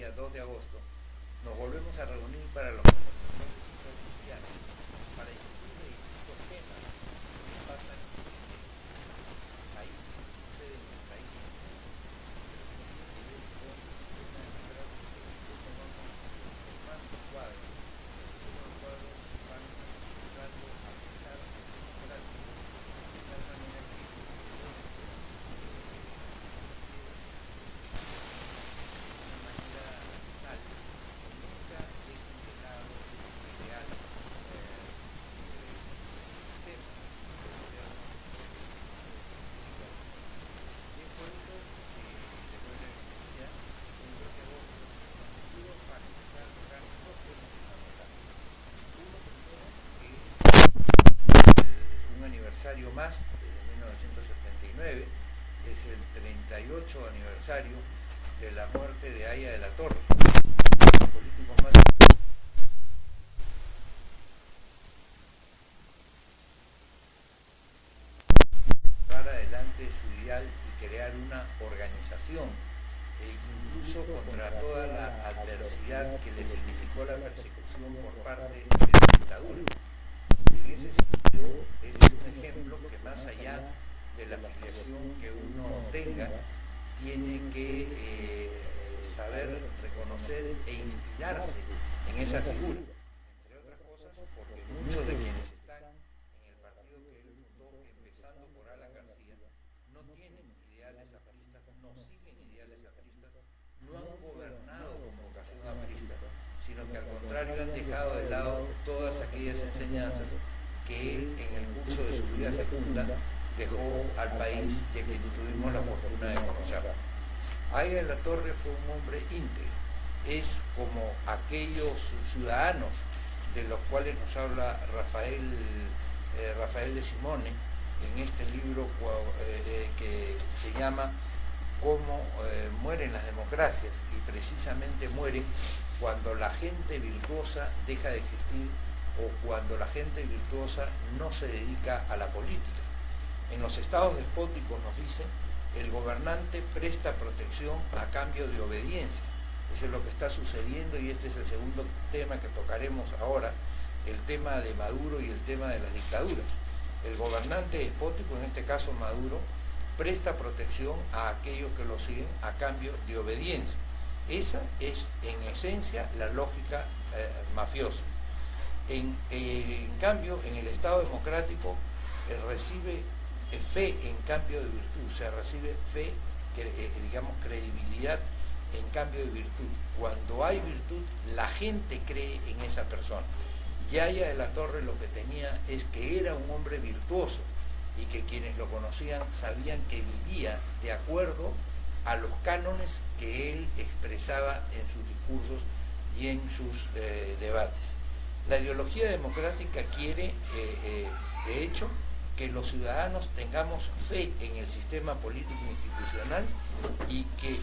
día 2 de agosto, nos volvemos a reunir para los conversatorios sociales para discutir de distintos temas que pasan en el país, que suceden en el país, pero que tienen que ver con el sistema democrático y cómo vamos formando cuadros, cómo los cuadros van entrando a pesar de ser democráticos, de tal manera que más desde 1979, es el 38 aniversario de la muerte de Aya de la Torre, uno de los políticos más llevar adelante su ideal y crear una organización, incluso contra toda la adversidad que le significó la persecución por parte de la dictadura. En ese sentido, es un ejemplo que más allá de la afiliación que uno tenga, tiene que saber reconocer e inspirarse en esa figura, entre otras cosas porque muchos de quienes están en el partido que él fundó, empezando por Alan García, no tienen ideales apristas, no siguen ideales apristas, no han gobernado con vocación aprista, sino que al contrario han dejado de lado todas aquellas enseñanzas que él en el curso de su vida fecunda dejó al país y a quien tuvimos la fortuna de conocer. Aya de la Torre fue un hombre íntegro, es como aquellos ciudadanos de los cuales nos habla Rafael de Simone en este libro que se llama Cómo mueren las democracias, y precisamente mueren cuando la gente virtuosa deja de existir o cuando la gente virtuosa no se dedica a la política. En los estados despóticos, nos dicen, el gobernante presta protección a cambio de obediencia. Eso es lo que está sucediendo y este es el segundo tema que tocaremos ahora, el tema de Maduro y el tema de las dictaduras. El gobernante despótico, en este caso Maduro, presta protección a aquellos que lo siguen a cambio de obediencia. Esa es en esencia la lógica mafiosa. En cambio, en el Estado democrático recibe fe en cambio de virtud, se recibe fe, digamos, credibilidad en cambio de virtud. Cuando hay virtud, la gente cree en esa persona. Y Aya de la Torre lo que tenía es que era un hombre virtuoso y que quienes lo conocían sabían que vivía de acuerdo a los cánones que él expresaba en sus discursos y en sus debates. La ideología democrática quiere, de hecho, que los ciudadanos tengamos fe en el sistema político institucional y que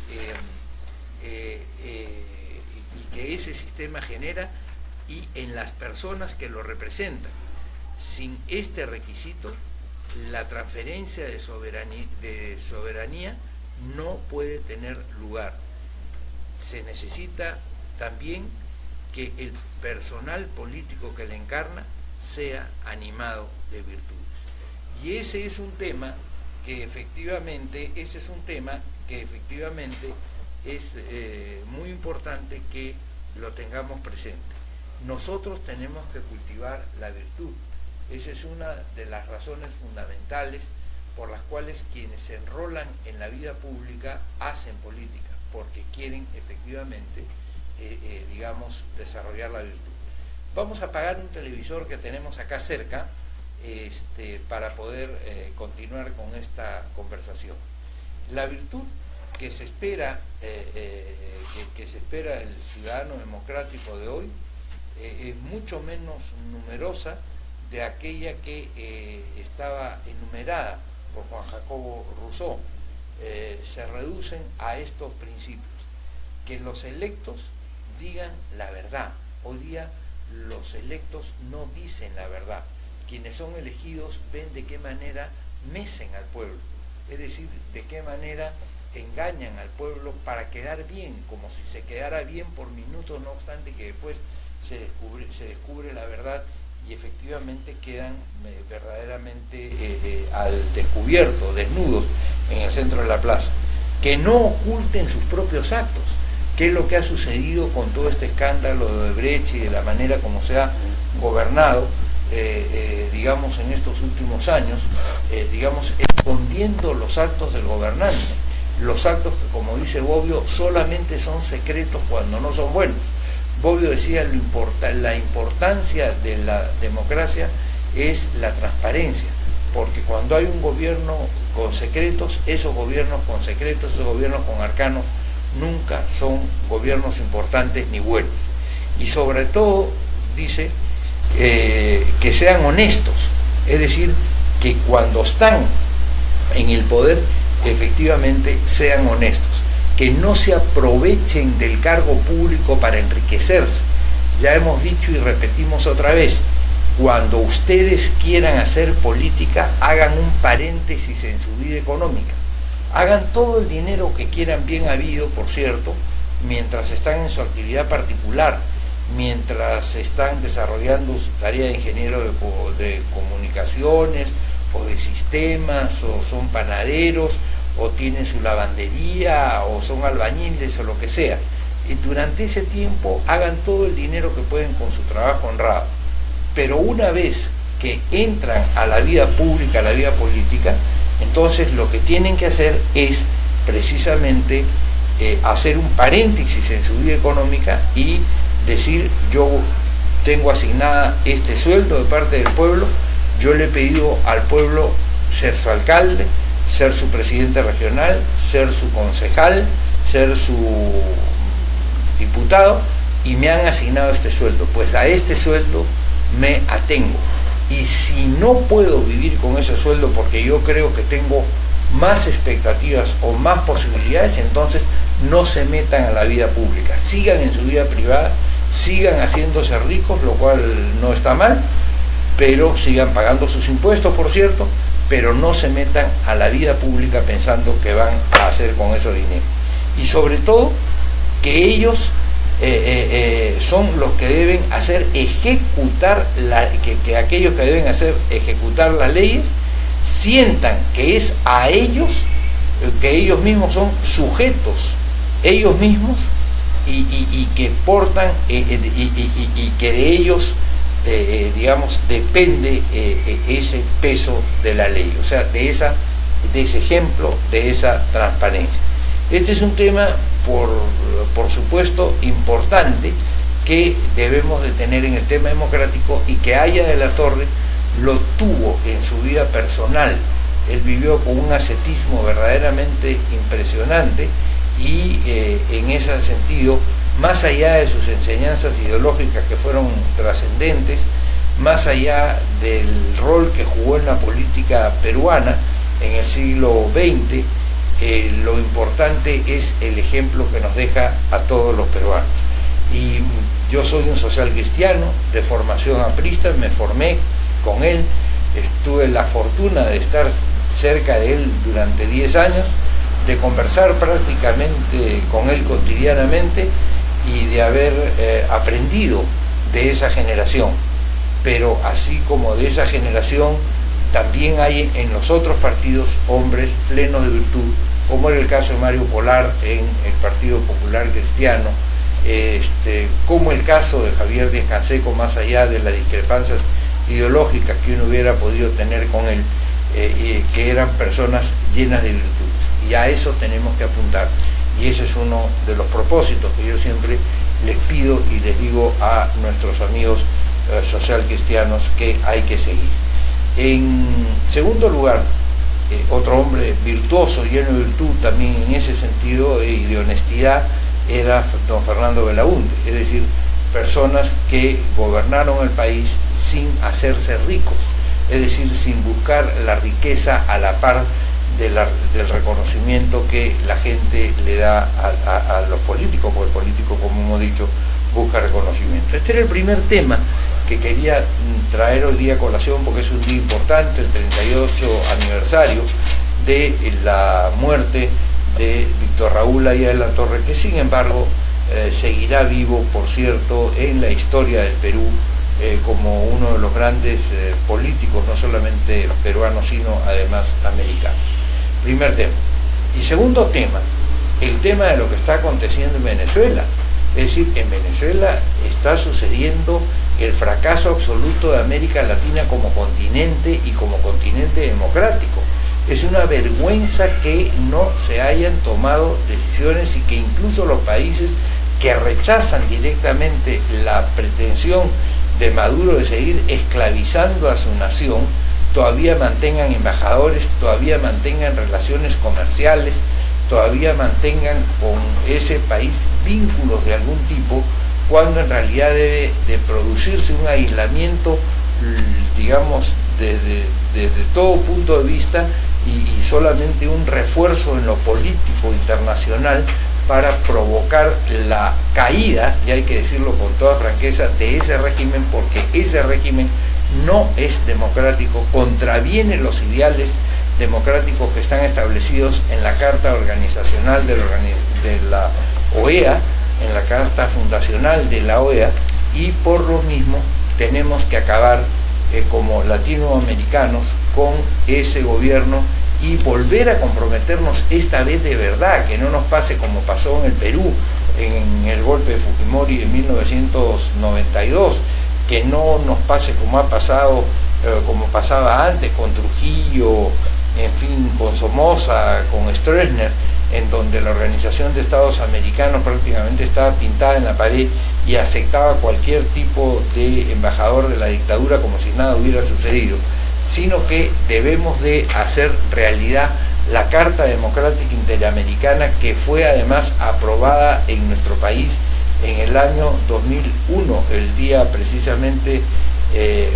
ese sistema genera y en las personas que lo representan. Sin este requisito, la transferencia de soberanía no puede tener lugar. Se necesita también que el personal político que le encarna sea animado de virtudes. Y ese es un tema que efectivamente, es muy importante que lo tengamos presente. Nosotros tenemos que cultivar la virtud. Esa es una de las razones fundamentales por las cuales quienes se enrolan en la vida pública hacen política, porque quieren efectivamente, digamos, desarrollar la virtud. Vamos a apagar un televisor que tenemos acá cerca para poder continuar con esta conversación. La virtud que se espera, que se espera el ciudadano democrático de hoy es mucho menos numerosa de aquella que estaba enumerada por Juan Jacobo Rousseau. Se reducen a estos principios: que los electos digan la verdad. Hoy día los electos no dicen la verdad. Quienes son elegidos ven de qué manera mecen al pueblo, es decir, de qué manera engañan al pueblo para quedar bien, como si se quedara bien por minutos, no obstante que después se descubre la verdad y efectivamente quedan verdaderamente al descubierto, desnudos en el centro de la plaza. Que no oculten sus propios actos, que es lo que ha sucedido con todo este escándalo de Odebrecht y de la manera como se ha gobernado, digamos, en estos últimos años, digamos, escondiendo los actos del gobernante, los actos que, como dice Bobbio, solamente son secretos cuando no son buenos. Bobbio decía la importancia de la democracia es la transparencia, porque cuando hay un gobierno con secretos, esos gobiernos con secretos, esos gobiernos con arcanos, nunca son gobiernos importantes ni buenos. Y sobre todo, dice, que sean honestos, es decir, que cuando están en el poder, efectivamente sean honestos, que no se aprovechen del cargo público para enriquecerse. Ya hemos dicho y repetimos otra vez, cuando ustedes quieran hacer política, hagan un paréntesis en su vida económica. Hagan todo el dinero que quieran, bien habido, por cierto, mientras están en su actividad particular, mientras están desarrollando su tarea de ingeniero de comunicaciones, o de sistemas, o son panaderos, o tienen su lavandería, o son albañiles, o lo que sea. Y durante ese tiempo hagan todo el dinero que pueden con su trabajo honrado. Pero una vez que entran a la vida pública, a la vida política, entonces lo que tienen que hacer es precisamente hacer un paréntesis en su vida económica y decir: yo tengo asignada este sueldo de parte del pueblo, yo le he pedido al pueblo ser su alcalde, ser su presidente regional, ser su concejal, ser su diputado, y me han asignado este sueldo, pues a este sueldo me atengo. Y si no puedo vivir con ese sueldo porque yo creo que tengo más expectativas o más posibilidades, entonces no se metan a la vida pública, sigan en su vida privada, sigan haciéndose ricos, lo cual no está mal, pero sigan pagando sus impuestos, por cierto, pero no se metan a la vida pública pensando que van a hacer con eso dinero. Y sobre todo, que ellos son los que deben hacer ejecutar, que aquellos que deben hacer ejecutar las leyes sientan que es a ellos, que ellos mismos son sujetos, ellos mismos, y que portan, y que de ellos, digamos, depende ese peso de la ley, o sea, de ese ejemplo, de esa transparencia. Este es un tema, por supuesto, importante, que debemos de tener en el tema democrático, y que Haya de la Torre lo tuvo en su vida personal. Él vivió con un ascetismo verdaderamente impresionante, y en ese sentido, más allá de sus enseñanzas ideológicas que fueron trascendentes, más allá del rol que jugó en la política peruana en el siglo XX, lo importante es el ejemplo que nos deja a todos los peruanos. Y yo soy un social cristiano de formación aprista, me formé con él, tuve la fortuna de estar cerca de él durante 10 años, de conversar prácticamente con él cotidianamente y de haber aprendido de esa generación. Pero así como de esa generación, también hay en los otros partidos hombres plenos de virtud, como era el caso de Mario Polar en el Partido Popular Cristiano, como el caso de Javier Díaz-Canseco, más allá de las discrepancias ideológicas que uno hubiera podido tener con él, que eran personas llenas de virtudes. Y a eso tenemos que apuntar, y ese es uno de los propósitos que yo siempre les pido y les digo a nuestros amigos social cristianos que hay que seguir. En segundo lugar, otro hombre virtuoso, lleno de virtud también en ese sentido y de honestidad, era don Fernando Belaúnde, es decir, personas que gobernaron el país sin hacerse ricos, es decir, sin buscar la riqueza a la par del reconocimiento que la gente le da a los políticos, porque el político, como hemos dicho, busca reconocimiento. Este era el primer tema que quería traer hoy día a colación, porque es un día importante, el 38 aniversario de la muerte de Víctor Raúl Haya de la Torre, que sin embargo seguirá vivo, por cierto, en la historia del Perú como uno de los grandes políticos, no solamente peruanos, sino además americanos. Primer tema. Y segundo tema, el tema de lo que está aconteciendo en Venezuela. Es decir, en Venezuela está sucediendo el fracaso absoluto de América Latina como continente y como continente democrático. Es una vergüenza que no se hayan tomado decisiones y que incluso los países que rechazan directamente la pretensión de Maduro de seguir esclavizando a su nación, todavía mantengan embajadores, todavía mantengan relaciones comerciales, todavía mantengan con ese país vínculos de algún tipo, cuando en realidad debe de producirse un aislamiento, digamos, desde todo punto de vista y solamente un refuerzo en lo político internacional para provocar la caída, y hay que decirlo con toda franqueza, de ese régimen, porque ese régimen no es democrático, contraviene los ideales democráticos que están establecidos en la Carta Organizacional de la OEA, en la Carta Fundacional de la OEA, y por lo mismo tenemos que acabar como latinoamericanos con ese gobierno y volver a comprometernos esta vez de verdad, que no nos pase como pasó en el Perú en el golpe de Fujimori en 1992, que no nos pase como ha pasado, como pasaba antes con Trujillo, en fin, con Somoza, con Stroessner, en donde la Organización de Estados Americanos prácticamente estaba pintada en la pared y aceptaba cualquier tipo de embajador de la dictadura como si nada hubiera sucedido, sino que debemos de hacer realidad la Carta Democrática Interamericana, que fue además aprobada en nuestro país en el año 2001, el día precisamente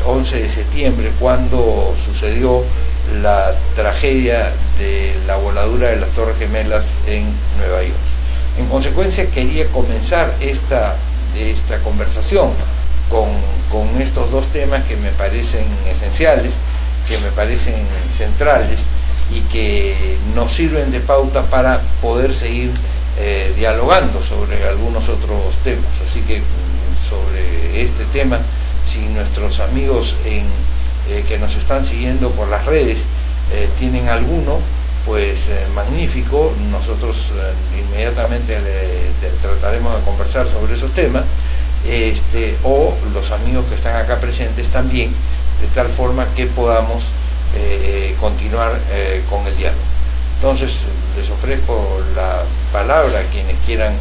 11 de septiembre, cuando sucedió la tragedia de la voladura de las Torres Gemelas en Nueva York. En consecuencia, quería comenzar esta conversación con estos dos temas que me parecen esenciales, que me parecen centrales y que nos sirven de pauta para poder seguir dialogando sobre algunos otros temas. Así que sobre este tema, si nuestros amigos que nos están siguiendo por las redes tienen alguno, pues magnífico, nosotros inmediatamente trataremos de conversar sobre esos temas, o los amigos que están acá presentes también, de tal forma que podamos continuar con el diálogo. Entonces les ofrezco la palabra a quienes quieran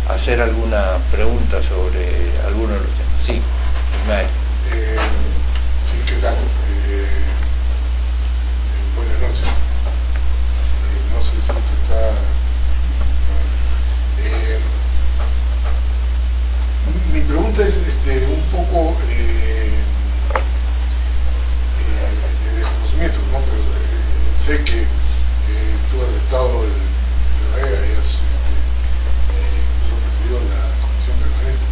hacer alguna pregunta sobre alguno de los temas. Sí, Ismael. Sí, ¿qué tal? Buenas noches. No sé si esto está... mi pregunta es un poco de desconocimiento, ¿no? Pero sé que tú has estado en la EA y has incluso presidido la comisión permanente.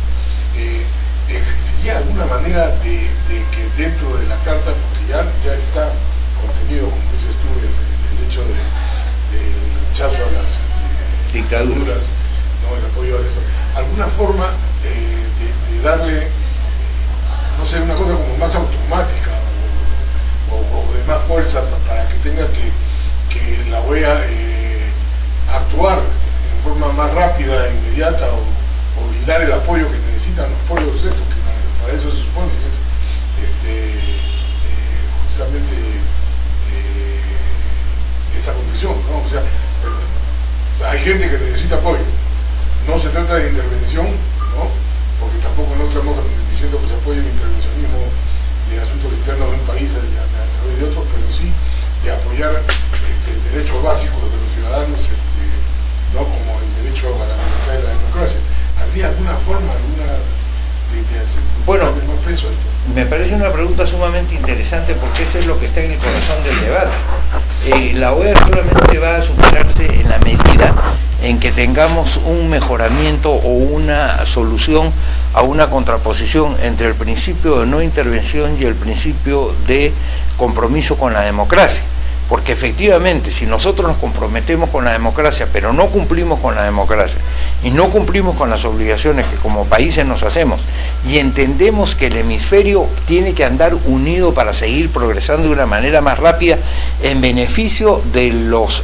¿Existiría alguna manera de que dentro de la carta, porque ya está contenido, como dices tú, el hecho del rechazo a las dictaduras, ¿no? El apoyo a esto, alguna forma de darle, no sé, una cosa como más automática o de más fuerza para que tenga que la OEA actuar en forma más rápida, inmediata, o brindar el apoyo que necesitan los pueblos estos, que para eso se supone que es justamente esta condición, ¿no? O sea, hay gente que necesita apoyo. No se trata de intervención, ¿no? Porque tampoco no estamos diciendo que se apoye el intervencionismo de asuntos internos de un país a través de otro, pero sí de apoyar el derecho básico de los ciudadanos, ¿no? Como el derecho a la libertad y la democracia. ¿Habría alguna forma, de hacer más peso a esto? Me parece una pregunta sumamente interesante, porque eso es lo que está en el corazón del debate. La OEA solamente va a superarse en la medida en que tengamos un mejoramiento o una solución a una contraposición entre el principio de no intervención y el principio de compromiso con la democracia. porque efectivamente si nosotros nos comprometemos con la democracia, pero no cumplimos con la democracia, y no cumplimos con las obligaciones que como países nos hacemos, y entendemos que el hemisferio tiene que andar unido para seguir progresando de una manera más rápida en beneficio de los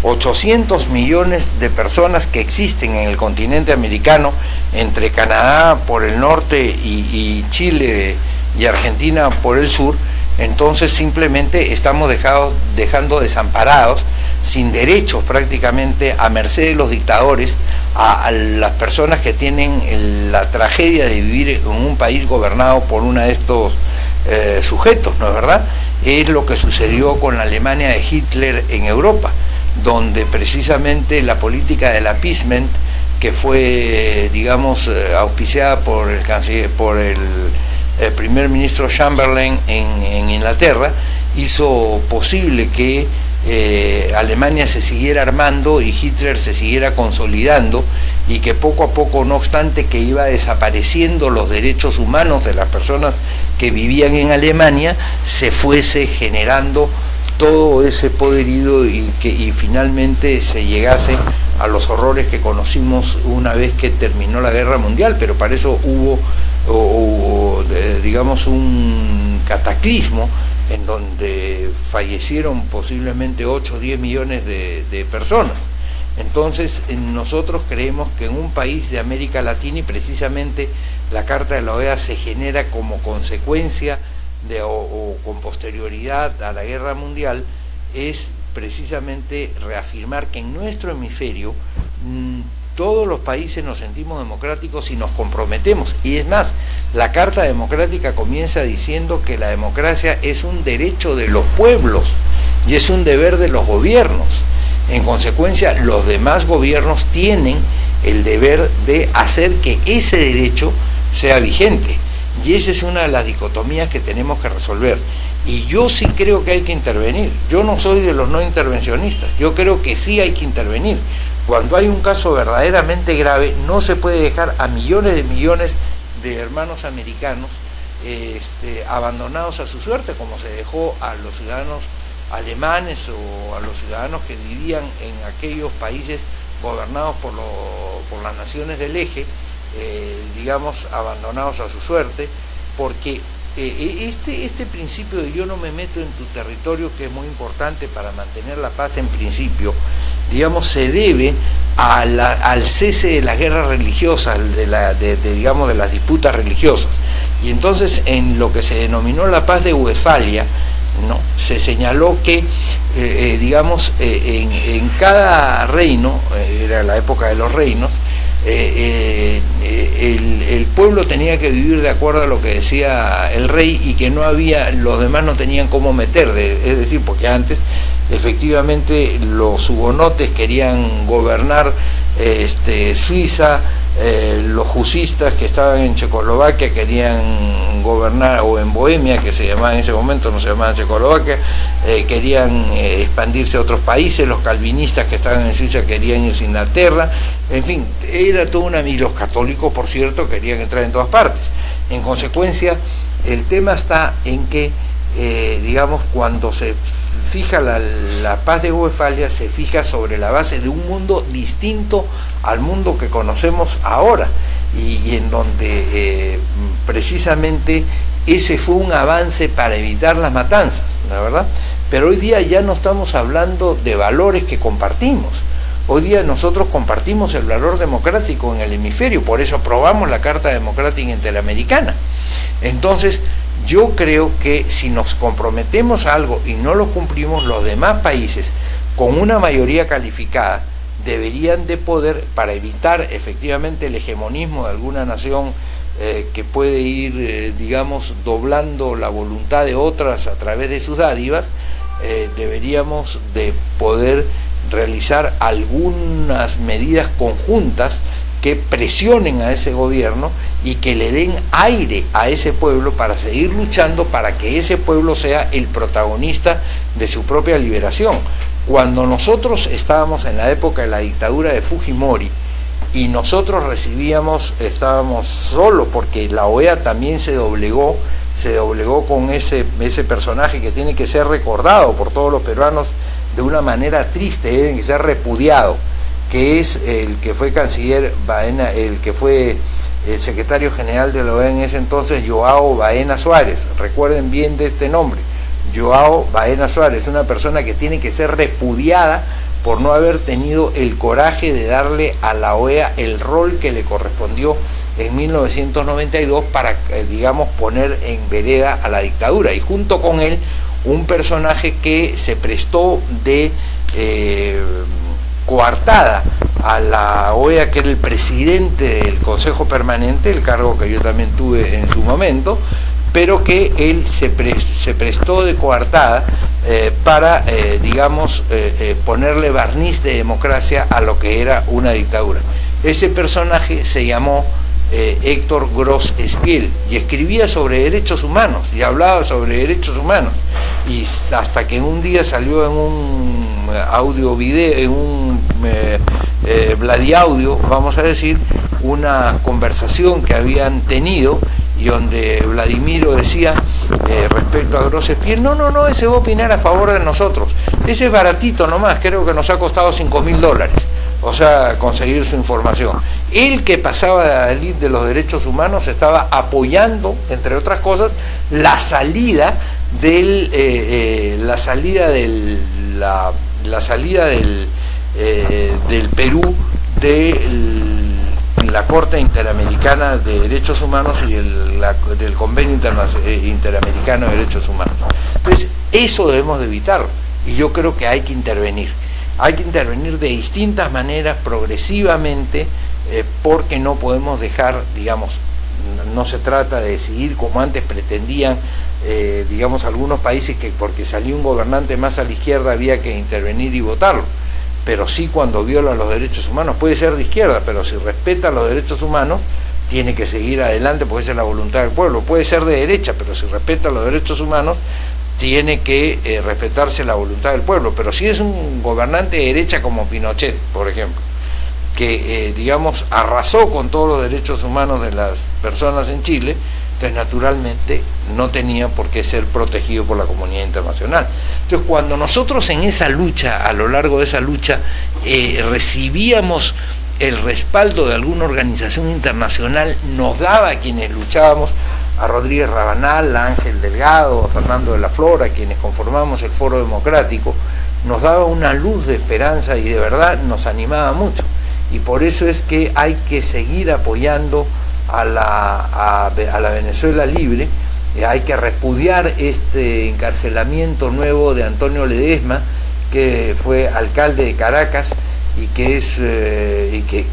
800 millones de personas que existen en el continente americano, entre Canadá por el norte y Chile y Argentina por el sur. Entonces simplemente estamos dejando desamparados, sin derechos prácticamente, a merced de los dictadores, a las personas que tienen la tragedia de vivir en un país gobernado por uno de estos sujetos, ¿no es verdad? Es lo que sucedió con la Alemania de Hitler en Europa, donde precisamente la política del appeasement, que fue, digamos, auspiciada por el primer ministro Chamberlain en Inglaterra, hizo posible que Alemania se siguiera armando y Hitler se siguiera consolidando, y que poco a poco, no obstante que iba desapareciendo los derechos humanos de las personas que vivían en Alemania, se fuese generando todo ese poderío y finalmente se llegase a los horrores que conocimos una vez que terminó la Guerra Mundial. Pero para eso hubo digamos un cataclismo en donde fallecieron posiblemente 8 o 10 millones de personas. Entonces nosotros creemos que en un país de América Latina, y precisamente la Carta de la OEA se genera como consecuencia o con posterioridad a la Guerra Mundial, es precisamente reafirmar que en nuestro hemisferio todos los países nos sentimos democráticos y nos comprometemos. Y es más, la Carta Democrática comienza diciendo que la democracia es un derecho de los pueblos y es un deber de los gobiernos. En consecuencia, los demás gobiernos tienen el deber de hacer que ese derecho sea vigente. Y esa es una de las dicotomías que tenemos que resolver. Y yo sí creo que hay que intervenir. Yo no soy de los no intervencionistas. Yo creo que sí hay que intervenir. Cuando hay un caso verdaderamente grave, no se puede dejar a millones de hermanos americanos abandonados a su suerte, como se dejó a los ciudadanos alemanes o a los ciudadanos que vivían en aquellos países gobernados por las naciones del eje, digamos, abandonados a su suerte, porque este principio de yo no me meto en tu territorio, que es muy importante para mantener la paz en principio, digamos, se debe al cese de las guerras religiosas, de las disputas religiosas. Y entonces, en lo que se denominó la paz de Westfalia, ¿no?, se señaló que en cada reino, era la época de los reinos, el pueblo tenía que vivir de acuerdo a lo que decía el rey, y que los demás no tenían cómo meter, es decir, porque antes efectivamente los hugonotes querían gobernar Suiza, los jusistas que estaban en Checoslovaquia querían gobernar, o en Bohemia, que se llamaba en ese momento, no se llamaba Checoslovaquia, querían expandirse a otros países, los calvinistas que estaban en Suiza querían irse a Inglaterra, en fin, era toda y los católicos, por cierto, querían entrar en todas partes. En consecuencia, el tema está en que, cuando se fija la paz de Westfalia, se fija sobre la base de un mundo distinto al mundo que conocemos ahora, y en donde precisamente ese fue un avance para evitar las matanzas, ¿la verdad? Pero hoy día ya no estamos hablando de valores que compartimos. Hoy día nosotros compartimos el valor democrático en el hemisferio, por eso aprobamos la Carta Democrática Interamericana. Entonces, yo creo que si nos comprometemos a algo y no lo cumplimos, los demás países, con una mayoría calificada, deberían de poder, para evitar efectivamente el hegemonismo de alguna nación que puede ir, doblando la voluntad de otras a través de sus dádivas, deberíamos de poder realizar algunas medidas conjuntas que presionen a ese gobierno y que le den aire a ese pueblo para seguir luchando para que ese pueblo sea el protagonista de su propia liberación. Cuando nosotros estábamos en la época de la dictadura de Fujimori y nosotros estábamos solos porque la OEA también se doblegó se doblegó con ese personaje que tiene que ser recordado por todos los peruanos de una manera triste, tiene que ser repudiado, que es el que fue canciller Baena, el que fue el secretario general de la OEA en ese entonces, Joao Baena Suárez. Recuerden bien de este nombre, Joao Baena Suárez, una persona que tiene que ser repudiada por no haber tenido el coraje de darle a la OEA el rol que le correspondió en 1992 para, digamos, poner en vereda a la dictadura, y junto con él un personaje que se prestó de coartada a la OEA, que era el presidente del Consejo Permanente, el cargo que yo también tuve en su momento, pero que él se prestó de coartada para, digamos, ponerle barniz de democracia a lo que era una dictadura. Ese personaje se llamó Héctor Gros Espiel, y escribía sobre derechos humanos y hablaba sobre derechos humanos, y hasta que un día salió en un audio video, en un Vladiaudio, vamos a decir, una conversación que habían tenido, y donde Vladimiro decía respecto a Gros Espiel: no, ese va a opinar a favor de nosotros, ese es baratito nomás, creo que nos ha costado $5.000, o sea, conseguir su información. El que pasaba de la elite de los derechos humanos estaba apoyando, entre otras cosas, la salida del Perú de la Corte Interamericana de Derechos Humanos y del Convenio Interamericano de Derechos Humanos. Entonces, eso debemos de evitarlo, y yo creo que hay que intervenir. Hay que intervenir de distintas maneras, progresivamente, porque no podemos dejar, digamos, no se trata de decidir como antes pretendían, digamos, algunos países, que porque salió un gobernante más a la izquierda había que intervenir y votarlo. Pero sí, cuando viola los derechos humanos, puede ser de izquierda, pero si respeta los derechos humanos, tiene que seguir adelante, porque esa es la voluntad del pueblo. Puede ser de derecha, pero si respeta los derechos humanos, tiene que respetarse la voluntad del pueblo. Pero si es un gobernante de derecha como Pinochet, por ejemplo, que digamos arrasó con todos los derechos humanos de las personas en Chile, entonces naturalmente no tenía por qué ser protegido por la comunidad internacional. Entonces, cuando nosotros en esa lucha, a lo largo de esa lucha, recibíamos el respaldo de alguna organización internacional, nos daba a quienes luchábamos, a Rodríguez Rabanal, a Ángel Delgado, a Fernando de la Flor, a quienes conformamos el Foro Democrático, nos daba una luz de esperanza y de verdad nos animaba mucho. Y por eso es que hay que seguir apoyando a la Venezuela libre. Hay que repudiar este encarcelamiento nuevo de Antonio Ledesma, que fue alcalde de Caracas y que es que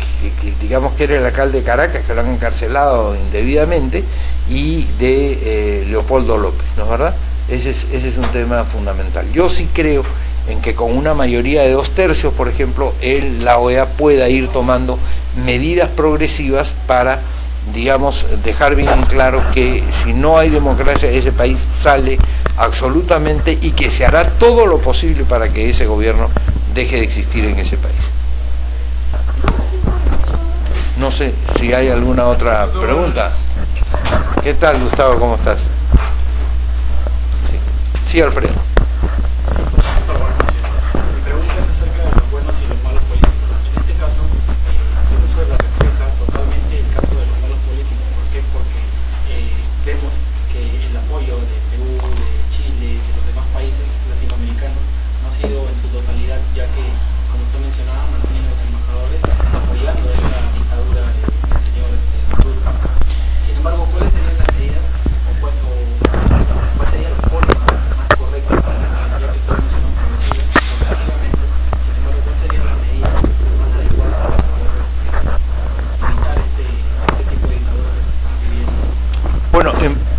digamos que era el alcalde de Caracas, que lo han encarcelado indebidamente, y de Leopoldo López, ¿no es verdad? Ese es un tema fundamental. Yo sí creo en que con una mayoría de 2/3, por ejemplo, la OEA pueda ir tomando medidas progresivas para, digamos, dejar bien claro que si no hay democracia, ese país sale absolutamente, y que se hará todo lo posible para que ese gobierno deje de existir en ese país. No sé si hay alguna otra pregunta. ¿Qué tal, Gustavo? ¿Cómo estás? Sí, Alfredo.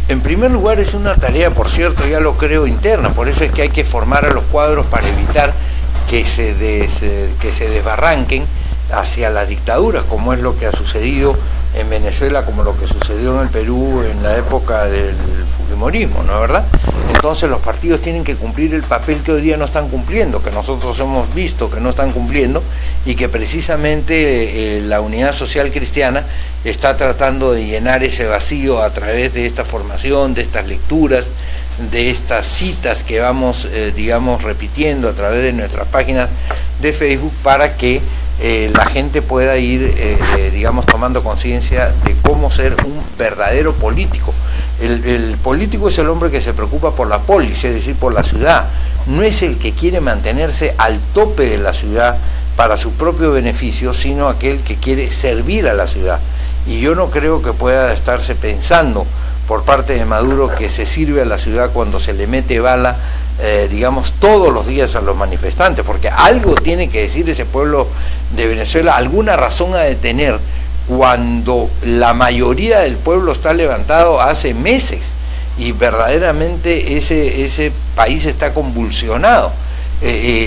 En primer lugar, es una tarea, por cierto, ya lo creo, interna, por eso es que hay que formar a los cuadros para evitar que se desbarranquen hacia las dictaduras, como es lo que ha sucedido en Venezuela, como lo que sucedió en el Perú en la época del fujimorismo, ¿no es verdad? Entonces los partidos tienen que cumplir el papel que hoy día no están cumpliendo, que nosotros hemos visto que no están cumpliendo, y que precisamente la Unidad Social Cristiana está tratando de llenar ese vacío a través de esta formación, de estas lecturas, de estas citas que vamos, digamos, repitiendo a través de nuestras páginas de Facebook para que la gente pueda ir, digamos, tomando conciencia de cómo ser un verdadero político. El político es el hombre que se preocupa por la polis, es decir, por la ciudad. No es el que quiere mantenerse al tope de la ciudad para su propio beneficio, sino aquel que quiere servir a la ciudad. Y yo no creo que pueda estarse pensando por parte de Maduro que se sirve a la ciudad cuando se le mete bala, digamos, todos los días a los manifestantes, porque algo tiene que decir ese pueblo de Venezuela, alguna razón ha de tener cuando la mayoría del pueblo está levantado hace meses y verdaderamente ese país está convulsionado.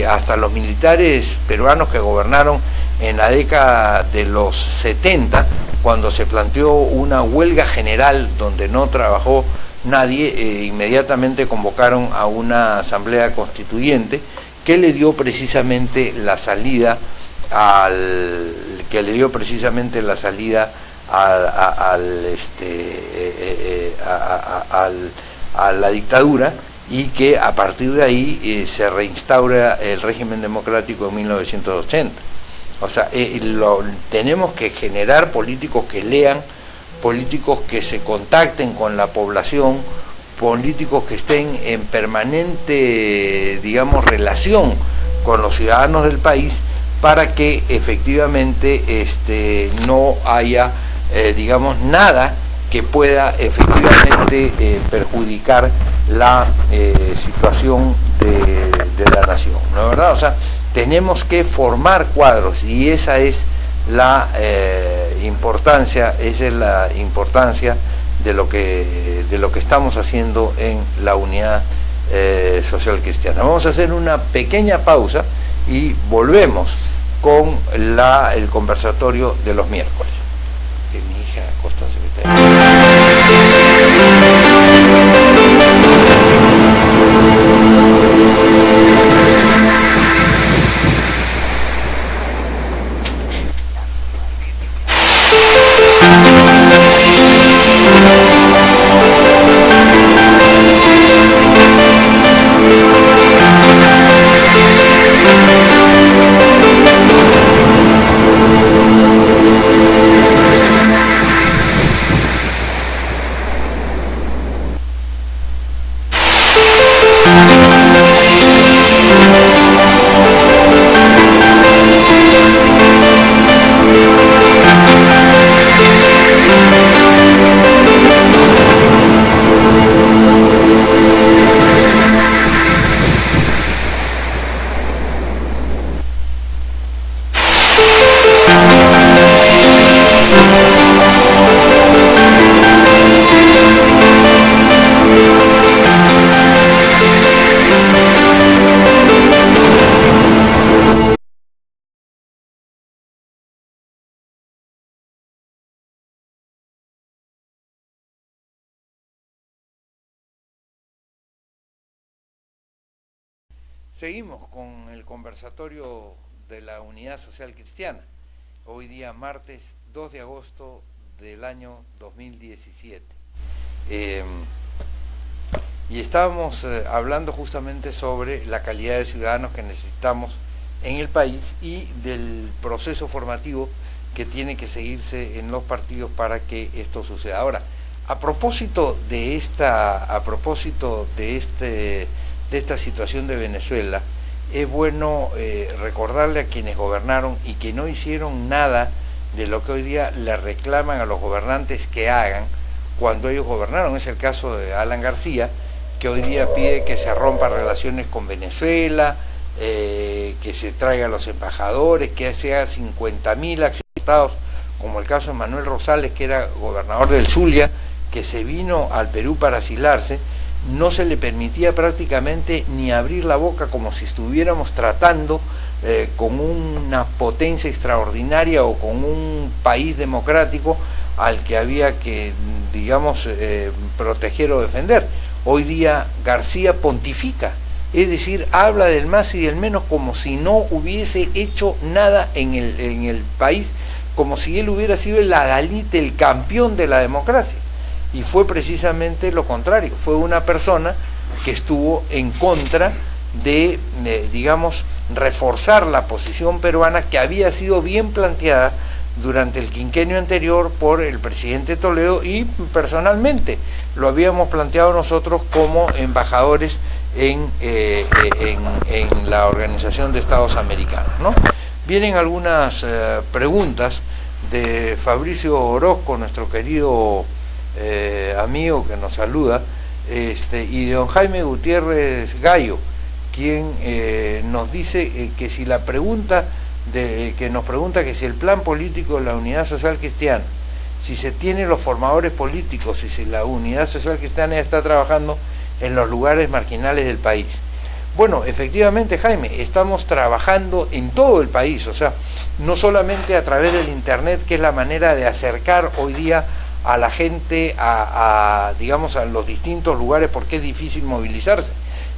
Hasta los militares peruanos que gobernaron en la década de los 70, cuando se planteó una huelga general donde no trabajó nadie, inmediatamente convocaron a una asamblea constituyente que le dio precisamente la salida a la dictadura, y que a partir de ahí se reinstaura el régimen democrático en 1980. O sea, tenemos que generar políticos que lean, políticos que se contacten con la población, políticos que estén en permanente, digamos, relación con los ciudadanos del país, para que efectivamente no haya, digamos, nada que pueda efectivamente perjudicar la situación de la nación, ¿no es verdad? O sea, tenemos que formar cuadros, y esa es la importancia de lo que estamos haciendo en la Unidad Social Cristiana. Vamos a hacer una pequeña pausa y volvemos con el conversatorio de los miércoles. Que mi hija Costa Seguimos con el conversatorio de la Unidad Social Cristiana, hoy día martes 2 de agosto del año 2017. Y estábamos hablando justamente sobre la calidad de ciudadanos que necesitamos en el país y del proceso formativo que tiene que seguirse en los partidos para que esto suceda. Ahora, a propósito de esta situación de Venezuela, es bueno recordarle a quienes gobernaron y que no hicieron nada de lo que hoy día le reclaman a los gobernantes que hagan cuando ellos gobernaron. Es el caso de Alan García, que hoy día pide que se rompan relaciones con Venezuela, que se traigan los embajadores, que se haga 50.000 accidentados, como el caso de Manuel Rosales, que era gobernador del Zulia, que se vino al Perú para asilarse. No se le permitía prácticamente ni abrir la boca, como si estuviéramos tratando con una potencia extraordinaria o con un país democrático al que había que, digamos, proteger o defender. Hoy día García pontifica, es decir, habla del más y del menos como si no hubiese hecho nada en el país, como si él hubiera sido el adalid, el campeón de la democracia. Y fue precisamente lo contrario, fue una persona que estuvo en contra de digamos, reforzar la posición peruana que había sido bien planteada durante el quinquenio anterior por el presidente Toledo, y personalmente lo habíamos planteado nosotros como embajadores en la Organización de Estados Americanos, ¿no? Vienen algunas preguntas de Fabricio Orozco, nuestro querido amigo que nos saluda, y de don Jaime Gutiérrez Gallo, quien nos dice que si la pregunta que nos pregunta que si el plan político de la Unidad Social Cristiana, si se tienen los formadores políticos y si la Unidad Social Cristiana está trabajando en los lugares marginales del país. Bueno, efectivamente, Jaime, estamos trabajando en todo el país, o sea, no solamente a través del internet, que es la manera de acercar hoy día a la gente digamos, a los distintos lugares, porque es difícil movilizarse.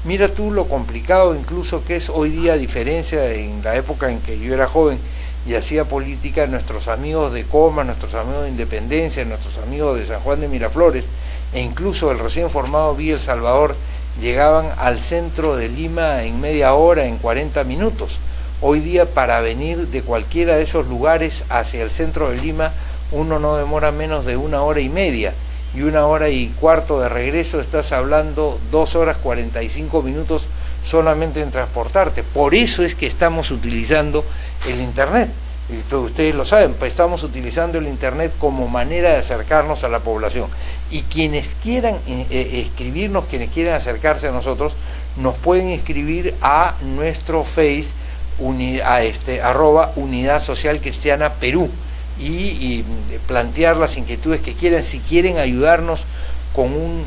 Mira tú lo complicado incluso que es hoy día, a diferencia en la época en que yo era joven y hacía política, nuestros amigos de Coma, nuestros amigos de Independencia, nuestros amigos de San Juan de Miraflores, e incluso el recién formado Villa El Salvador, llegaban al centro de Lima en media hora, en 40 minutos. Hoy día, para venir de cualquiera de esos lugares hacia el centro de Lima, uno no demora menos de 1 hora y media, y 1 hora y cuarto de regreso, estás hablando 2 horas 45 minutos solamente en transportarte. Por eso es que estamos utilizando el internet, y ustedes lo saben, pues estamos utilizando el internet como manera de acercarnos a la población, y quienes quieran escribirnos, quienes quieran acercarse a nosotros, nos pueden escribir a nuestro Face, @Unidad Social Cristiana Perú, y plantear las inquietudes que quieran. Si quieren ayudarnos con un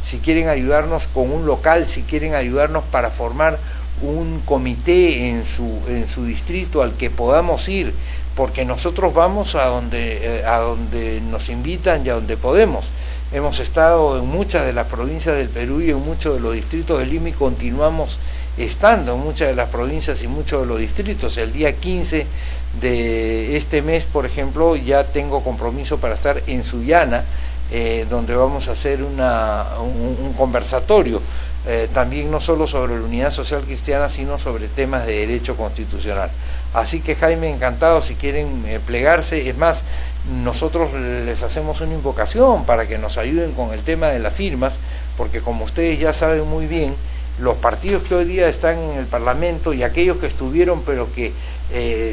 si quieren ayudarnos con un local, si quieren ayudarnos para formar un comité en su distrito al que podamos ir, porque nosotros vamos a donde nos invitan y a donde podemos. Hemos estado en muchas de las provincias del Perú y en muchos de los distritos de Lima, y continuamos estando en muchas de las provincias y muchos de los distritos. El día 15 de este mes, por ejemplo, ya tengo compromiso para estar en Sullana, donde vamos a hacer un conversatorio, también no solo sobre la Unidad Social Cristiana, sino sobre temas de derecho constitucional. Así que, Jaime, encantado si quieren plegarse. Es más, nosotros les hacemos una invocación para que nos ayuden con el tema de las firmas, porque como ustedes ya saben muy bien, los partidos que hoy día están en el Parlamento y aquellos que estuvieron pero que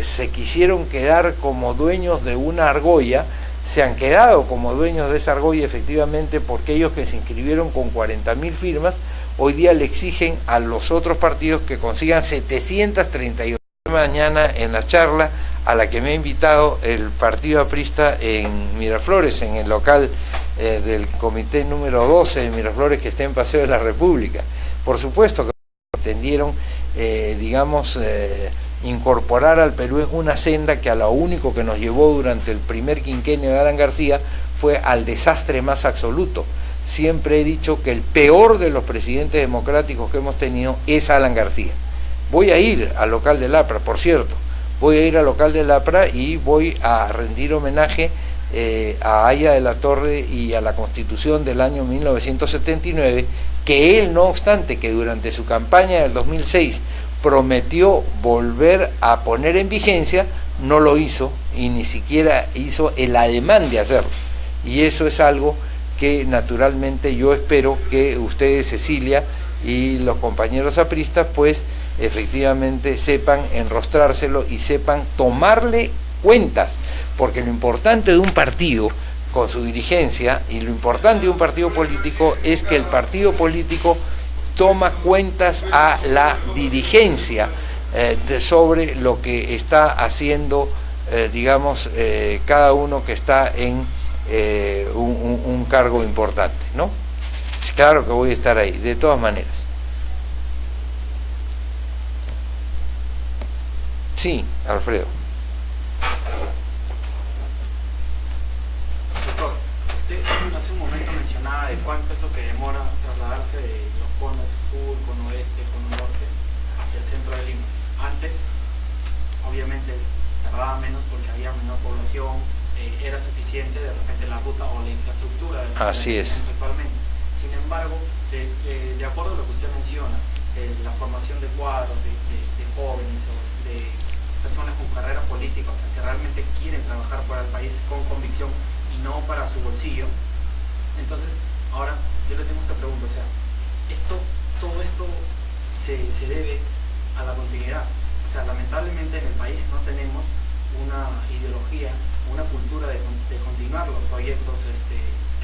se quisieron quedar como dueños de una argolla, se han quedado como dueños de esa argolla, efectivamente, porque ellos que se inscribieron con 40.000 firmas, hoy día le exigen a los otros partidos que consigan 738. Mañana en la charla a la que me ha invitado el Partido Aprista en Miraflores, en el local del comité número 12 de Miraflores, que está en Paseo de la República. Por supuesto que entendieron, incorporar al Perú en una senda que a lo único que nos llevó durante el primer quinquenio de Alan García fue al desastre más absoluto. Siempre he dicho que el peor de los presidentes democráticos que hemos tenido es Alan García. Voy a ir al local del APRA, por cierto, voy a ir al local del APRA y voy a rendir homenaje a Haya de la Torre y a la Constitución del año 1979, que él, no obstante que durante su campaña del 2006 prometió volver a poner en vigencia, no lo hizo, y ni siquiera hizo el ademán de hacerlo. Y eso es algo que naturalmente yo espero que ustedes, Cecilia, y los compañeros apristas, pues efectivamente sepan enrostrárselo y sepan tomarle cuentas, porque lo importante de un partido con su dirigencia y lo importante de un partido político es que el partido político toma cuentas a la dirigencia sobre lo que está haciendo, cada uno que está en un cargo importante, ¿no? Claro que voy a estar ahí, de todas maneras. Sí, Alfredo. Doctor, usted hace un momento mencionaba de cuánto es lo que demora trasladarse de los conos sur, cono oeste, cono norte hacia el centro de Lima. Antes, obviamente, la tardaba menos porque había menor población, era suficiente de repente la ruta o la infraestructura de Así es. actualmente. Sin embargo, de acuerdo a lo que usted menciona, la formación de cuadros, de jóvenes o de personas con carrera política, o sea, que realmente quieren trabajar para el país con convicción y no para su bolsillo. Entonces, ahora yo le tengo esta pregunta, o sea, todo esto se debe a la continuidad. O sea, lamentablemente en el país no tenemos una ideología, una cultura de continuar los proyectos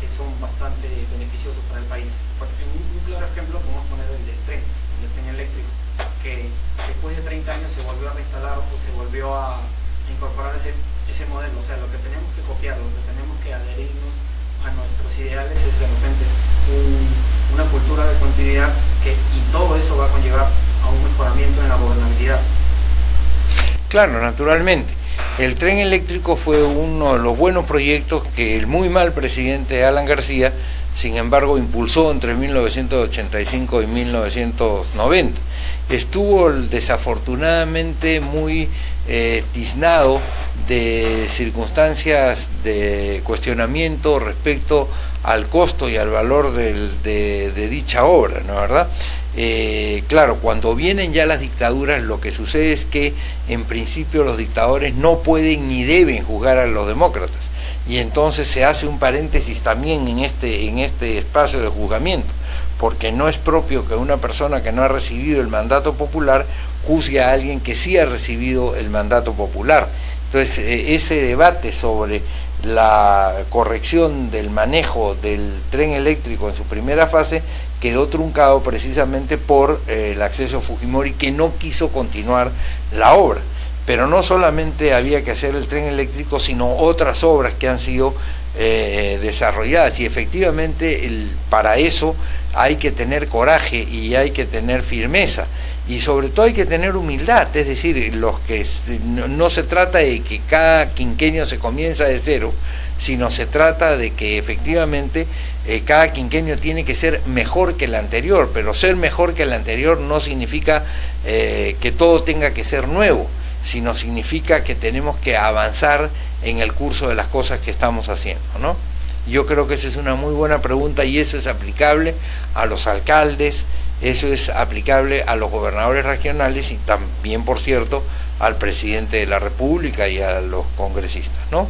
que son bastante beneficiosos para el país. Porque un claro ejemplo podemos poner el del tren eléctrico, que después de 30 años se volvió a reinstalar o se volvió a incorporar ese modelo. O sea, lo que tenemos que copiar, lo que tenemos que adherirnos a nuestros ideales es de repente una cultura de continuidad y todo eso va a conllevar a un mejoramiento en la gobernabilidad. Claro, naturalmente. El tren eléctrico fue uno de los buenos proyectos que el muy mal presidente Alan García, sin embargo, impulsó entre 1985 y 1990. Estuvo desafortunadamente muy tiznado de circunstancias de cuestionamiento respecto al costo y al valor de dicha obra, ¿no es verdad? Claro, cuando vienen ya las dictaduras, lo que sucede es que en principio los dictadores no pueden ni deben juzgar a los demócratas, y entonces se hace un paréntesis también en este espacio de juzgamiento, porque no es propio que una persona que no ha recibido el mandato popular juzgue a alguien que sí ha recibido el mandato popular. Entonces ese debate sobre la corrección del manejo del tren eléctrico en su primera fase quedó truncado precisamente por el acceso a Fujimori, que no quiso continuar la obra. Pero no solamente había que hacer el tren eléctrico, sino otras obras que han sido desarrolladas, y efectivamente para eso hay que tener coraje y hay que tener firmeza, y sobre todo hay que tener humildad. Es decir, no se trata de que cada quinquenio se comienza de cero, sino se trata de que efectivamente cada quinquenio tiene que ser mejor que el anterior, pero ser mejor que el anterior no significa que todo tenga que ser nuevo, sino significa que tenemos que avanzar en el curso de las cosas que estamos haciendo, ¿no? Yo creo que esa es una muy buena pregunta, y eso es aplicable a los alcaldes, eso es aplicable a los gobernadores regionales y también, por cierto, al presidente de la República y a los congresistas, ¿no?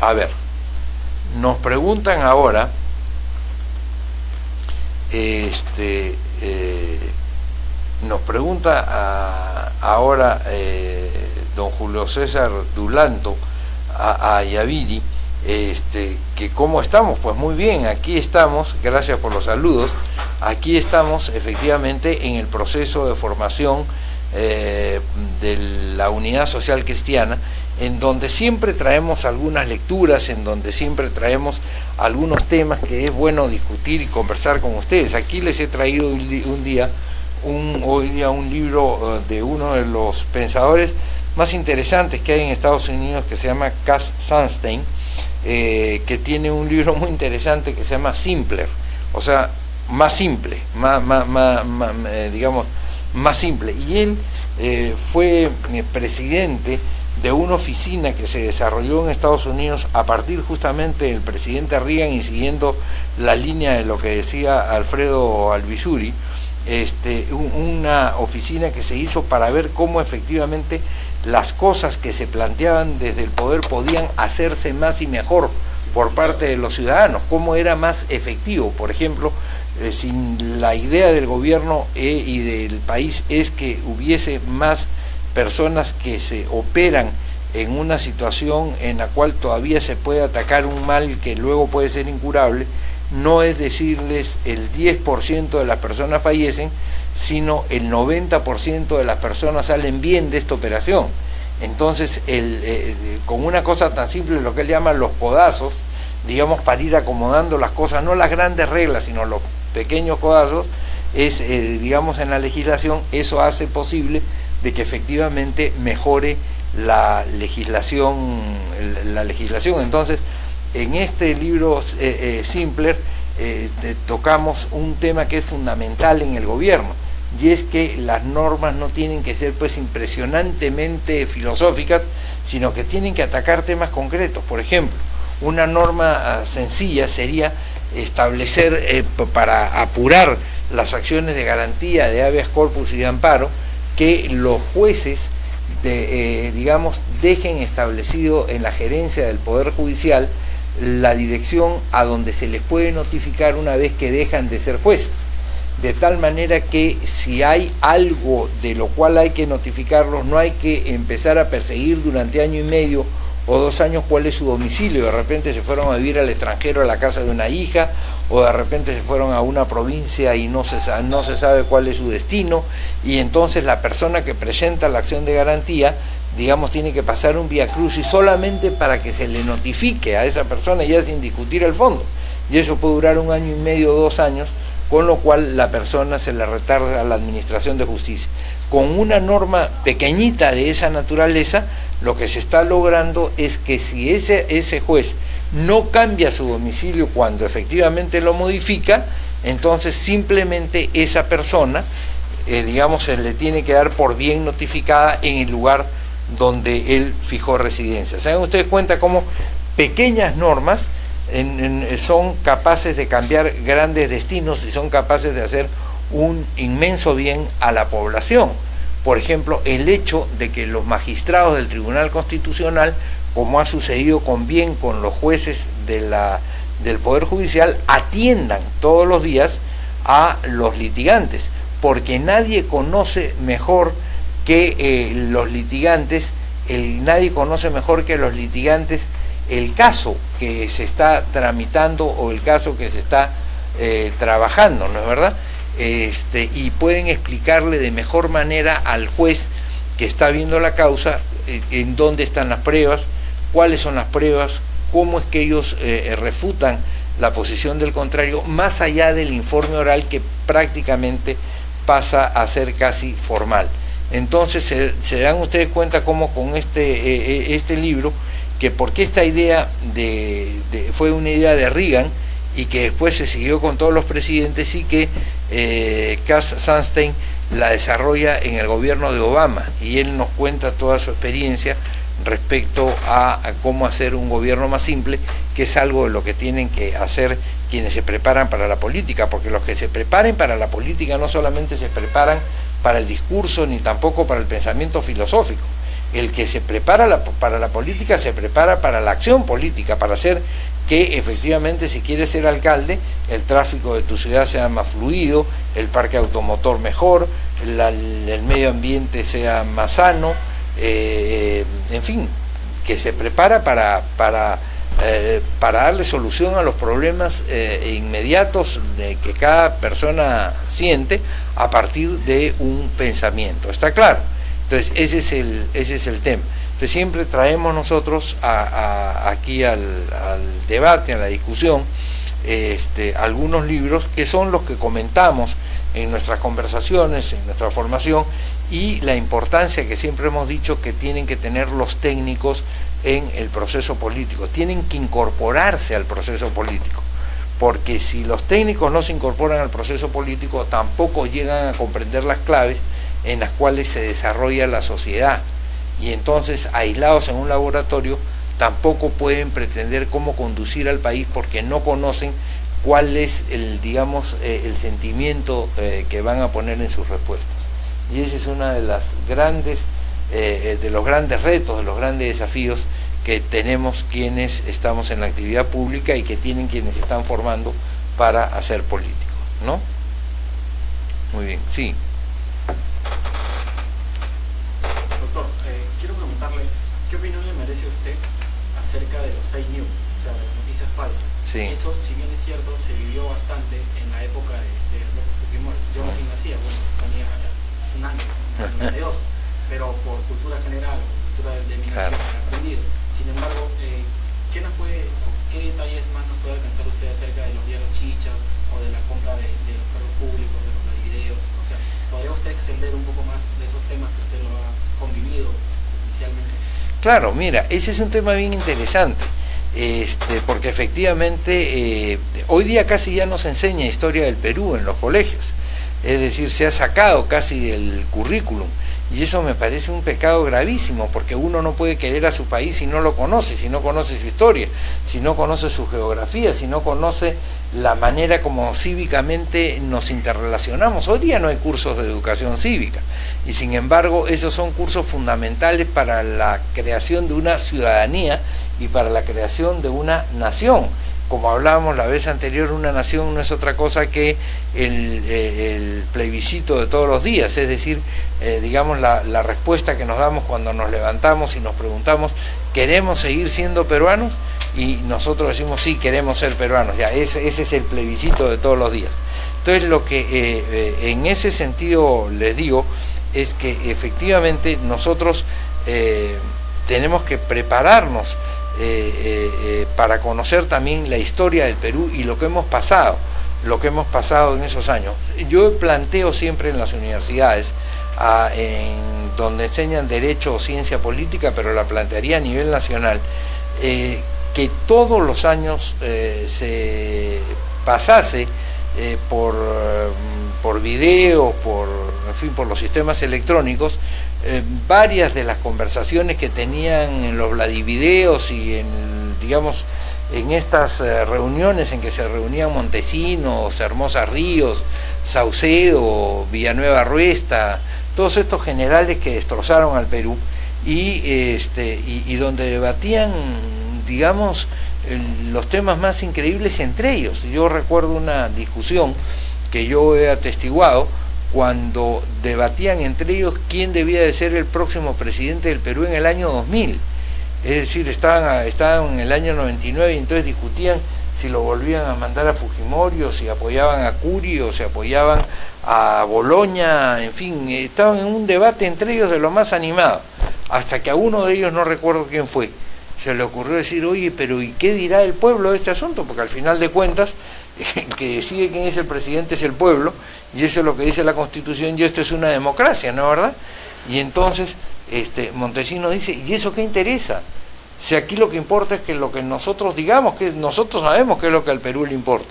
A ver, nos preguntan ahora, nos pregunta ahora don Julio César Dulanto a Yaviri, que cómo estamos. Pues muy bien, aquí estamos, gracias por los saludos. Aquí estamos efectivamente en el proceso de formación de la Unidad Social Cristiana, en donde siempre traemos algunas lecturas, en donde siempre traemos algunos temas que es bueno discutir y conversar con ustedes. Aquí les he traído hoy día un libro de uno de los pensadores más interesantes que hay en Estados Unidos, que se llama Cass Sunstein, que tiene un libro muy interesante que se llama Simpler, o sea, más simple, digamos, más simple. Y él fue presidente de una oficina que se desarrolló en Estados Unidos a partir justamente del presidente Reagan, y siguiendo la línea de lo que decía Alfredo Alvisuri, una oficina que se hizo para ver cómo efectivamente las cosas que se planteaban desde el poder podían hacerse más y mejor por parte de los ciudadanos, cómo era más efectivo. Por ejemplo, si la idea del gobierno y del país es que hubiese más personas que se operan en una situación en la cual todavía se puede atacar un mal que luego puede ser incurable, no es decirles el 10% de las personas fallecen, sino el 90% de las personas salen bien de esta operación. Entonces, con una cosa tan simple, lo que él llama los codazos, digamos, para ir acomodando las cosas, no las grandes reglas, sino los pequeños codazos, digamos, en la legislación, eso hace posible de que efectivamente mejore la legislación. Entonces, en este libro Simpler tocamos un tema que es fundamental en el gobierno, y es que las normas no tienen que ser pues impresionantemente filosóficas, sino que tienen que atacar temas concretos. Por ejemplo, una norma sencilla sería establecer, para apurar las acciones de garantía de habeas corpus y de amparo, que los jueces digamos, dejen establecido en la gerencia del Poder Judicial la dirección a donde se les puede notificar una vez que dejan de ser jueces, de tal manera que si hay algo de lo cual hay que notificarlos, no hay que empezar a perseguir durante año y medio o 2 años cuál es su domicilio. De repente se fueron a vivir al extranjero a la casa de una hija, o de repente se fueron a una provincia y no se sabe cuál es su destino, y entonces la persona que presenta la acción de garantía, digamos, tiene que pasar un vía crucis solamente para que se le notifique a esa persona, ya sin discutir el fondo, y eso puede durar 1 año y medio o 2 años, con lo cual la persona se le retarda a la administración de justicia. Con una norma pequeñita de esa naturaleza, lo que se está logrando es que si ese juez no cambia su domicilio cuando efectivamente lo modifica, entonces simplemente esa persona, digamos, se le tiene que dar por bien notificada en el lugar donde él fijó residencia. ¿Se dan ustedes cuenta cómo pequeñas normas son capaces de cambiar grandes destinos y son capaces de hacer un inmenso bien a la población? Por ejemplo, el hecho de que los magistrados del Tribunal Constitucional, como ha sucedido con los jueces del Poder Judicial, atiendan todos los días a los litigantes, porque nadie conoce mejor que los litigantes el caso que se está tramitando o el caso que se está trabajando, ¿no es verdad? Y pueden explicarle de mejor manera al juez que está viendo la causa en dónde están las pruebas, cuáles son las pruebas, cómo es que ellos refutan la posición del contrario, más allá del informe oral que prácticamente pasa a ser casi formal. Entonces se dan ustedes cuenta cómo con este libro, que porque esta idea fue una idea de Reagan y que después se siguió con todos los presidentes, y que Cass Sunstein la desarrolla en el gobierno de Obama, y él nos cuenta toda su experiencia respecto a cómo hacer un gobierno más simple, que es algo de lo que tienen que hacer quienes se preparan para la política, porque los que se preparen para la política no solamente se preparan para el discurso ni tampoco para el pensamiento filosófico. El que se prepara para la política se prepara para la acción política, para hacer que efectivamente, si quieres ser alcalde, el tráfico de tu ciudad sea más fluido, el parque automotor mejor, el medio ambiente sea más sano, en fin, que se prepara para darle solución a los problemas inmediatos de que cada persona siente a partir de un pensamiento. ¿Está claro? Entonces ese es el tema. Entonces siempre traemos nosotros aquí al debate, a la discusión, algunos libros que son los que comentamos en nuestras conversaciones, en nuestra formación, y la importancia que siempre hemos dicho que tienen que tener los técnicos en el proceso político, tienen que incorporarse al proceso político, porque si los técnicos no se incorporan al proceso político, tampoco llegan a comprender las claves en las cuales se desarrolla la sociedad, y entonces, aislados en un laboratorio, tampoco pueden pretender cómo conducir al país, porque no conocen cuál es el sentimiento que van a poner en sus respuestas. Y ese es uno de los grandes retos, de los grandes desafíos que tenemos quienes estamos en la actividad pública y que tienen quienes se están formando para hacer político, ¿no? Muy bien, sí. Doctor, quiero preguntarle, ¿qué opinión le merece a usted acerca de los fake news, o sea, de las noticias falsas? Sí. Eso, si bien es cierto, se vivió bastante en la época de Alberto Fujimori. Yo recién nacía, bueno, tenía un año, 92, pero por cultura general, cultura de mi nación, he aprendido. Sin embargo, ¿qué detalles más nos puede alcanzar usted acerca de los diarios chichas o de la compra de los cargos públicos, de los videos? O sea, ¿podría usted extender un poco más de esos temas que usted lo ha convivido esencialmente? Claro, mira, ese es un tema bien interesante, porque efectivamente hoy día casi ya no se enseña historia del Perú en los colegios, es decir, se ha sacado casi del currículum. Y eso me parece un pecado gravísimo, porque uno no puede querer a su país si no lo conoce, si no conoce su historia, si no conoce su geografía, si no conoce la manera como cívicamente nos interrelacionamos. Hoy día no hay cursos de educación cívica, y sin embargo esos son cursos fundamentales para la creación de una ciudadanía y para la creación de una nación. Como hablábamos la vez anterior, una nación no es otra cosa que el plebiscito de todos los días, es decir, digamos la respuesta que nos damos cuando nos levantamos y nos preguntamos, ¿queremos seguir siendo peruanos? Y nosotros decimos, sí, queremos ser peruanos, ya, ese es el plebiscito de todos los días. Entonces lo que en ese sentido les digo es que efectivamente nosotros tenemos que prepararnos para conocer también la historia del Perú y lo que hemos pasado en esos años. Yo planteo siempre en las universidades, donde enseñan Derecho o Ciencia Política, pero la plantearía a nivel nacional, que todos los años se pasase por video, por los sistemas electrónicos, varias de las conversaciones que tenían en los Vladivideos y en estas reuniones en que se reunían Montesinos, Hermosa Ríos, Saucedo, Villanueva Ruesta, todos estos generales que destrozaron al Perú, y donde debatían, digamos, los temas más increíbles entre ellos. Yo recuerdo una discusión que yo he atestiguado cuando debatían entre ellos quién debía de ser el próximo presidente del Perú en el año 2000. Es decir, estaban en el año 99 y entonces discutían si lo volvían a mandar a Fujimori, o si apoyaban a Curi, o si apoyaban a Boloña, en fin, estaban en un debate entre ellos de lo más animado, hasta que a uno de ellos, no recuerdo quién fue, se le ocurrió decir, oye, pero ¿y qué dirá el pueblo de este asunto? Porque al final de cuentas, el que decide quién es el presidente es el pueblo, y eso es lo que dice la Constitución, y esto es una democracia, ¿no es verdad? Y entonces Montesinos dice, ¿y eso qué interesa? Si aquí lo que importa es que lo que nosotros digamos, que nosotros sabemos qué es lo que al Perú le importa.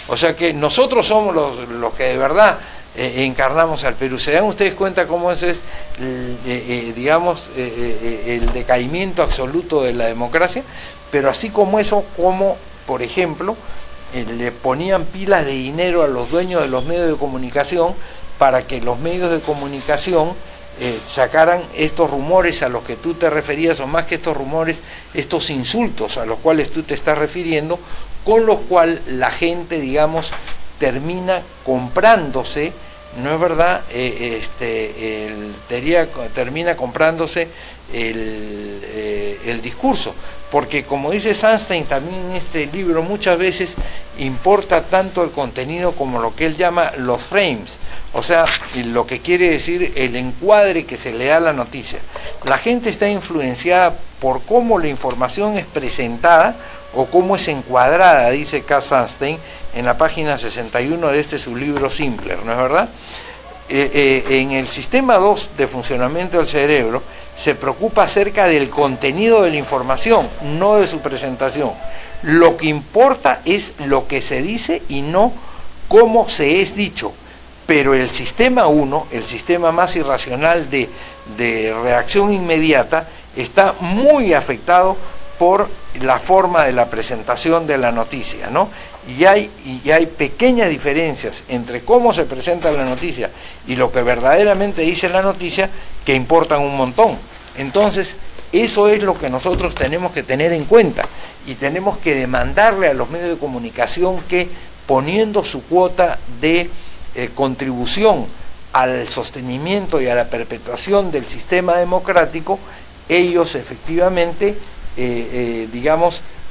O sea que nosotros somos los que de verdad encarnamos al Perú. ¿Se dan ustedes cuenta cómo ese es, el decaimiento absoluto de la democracia? Pero así como eso, como por ejemplo, le ponían pilas de dinero a los dueños de los medios de comunicación para que los medios de comunicación sacaran estos rumores a los que tú te referías, o más que estos rumores, estos insultos a los cuales tú te estás refiriendo, con los cuales la gente, digamos, termina comprándose, ¿no es verdad? Termina comprándose el discurso, porque como dice Sunstein también en este libro, muchas veces importa tanto el contenido como lo que él llama los frames, o sea, lo que quiere decir el encuadre que se le da a la noticia. La gente está influenciada por cómo la información es presentada o cómo es encuadrada, dice K. Sunstein en la página 61 de su libro Simpler, ¿no es verdad? En el sistema 2 de funcionamiento del cerebro se preocupa acerca del contenido de la información, no de su presentación. Lo que importa es lo que se dice y no cómo se es dicho. Pero el sistema 1, el sistema más irracional de reacción inmediata, está muy afectado por la forma de la presentación de la noticia, ¿no? Y hay pequeñas diferencias entre cómo se presenta la noticia y lo que verdaderamente dice la noticia, que importan un montón. Entonces, eso es lo que nosotros tenemos que tener en cuenta, y tenemos que demandarle a los medios de comunicación que, poniendo su cuota de contribución al sostenimiento y a la perpetuación del sistema democrático, ellos efectivamente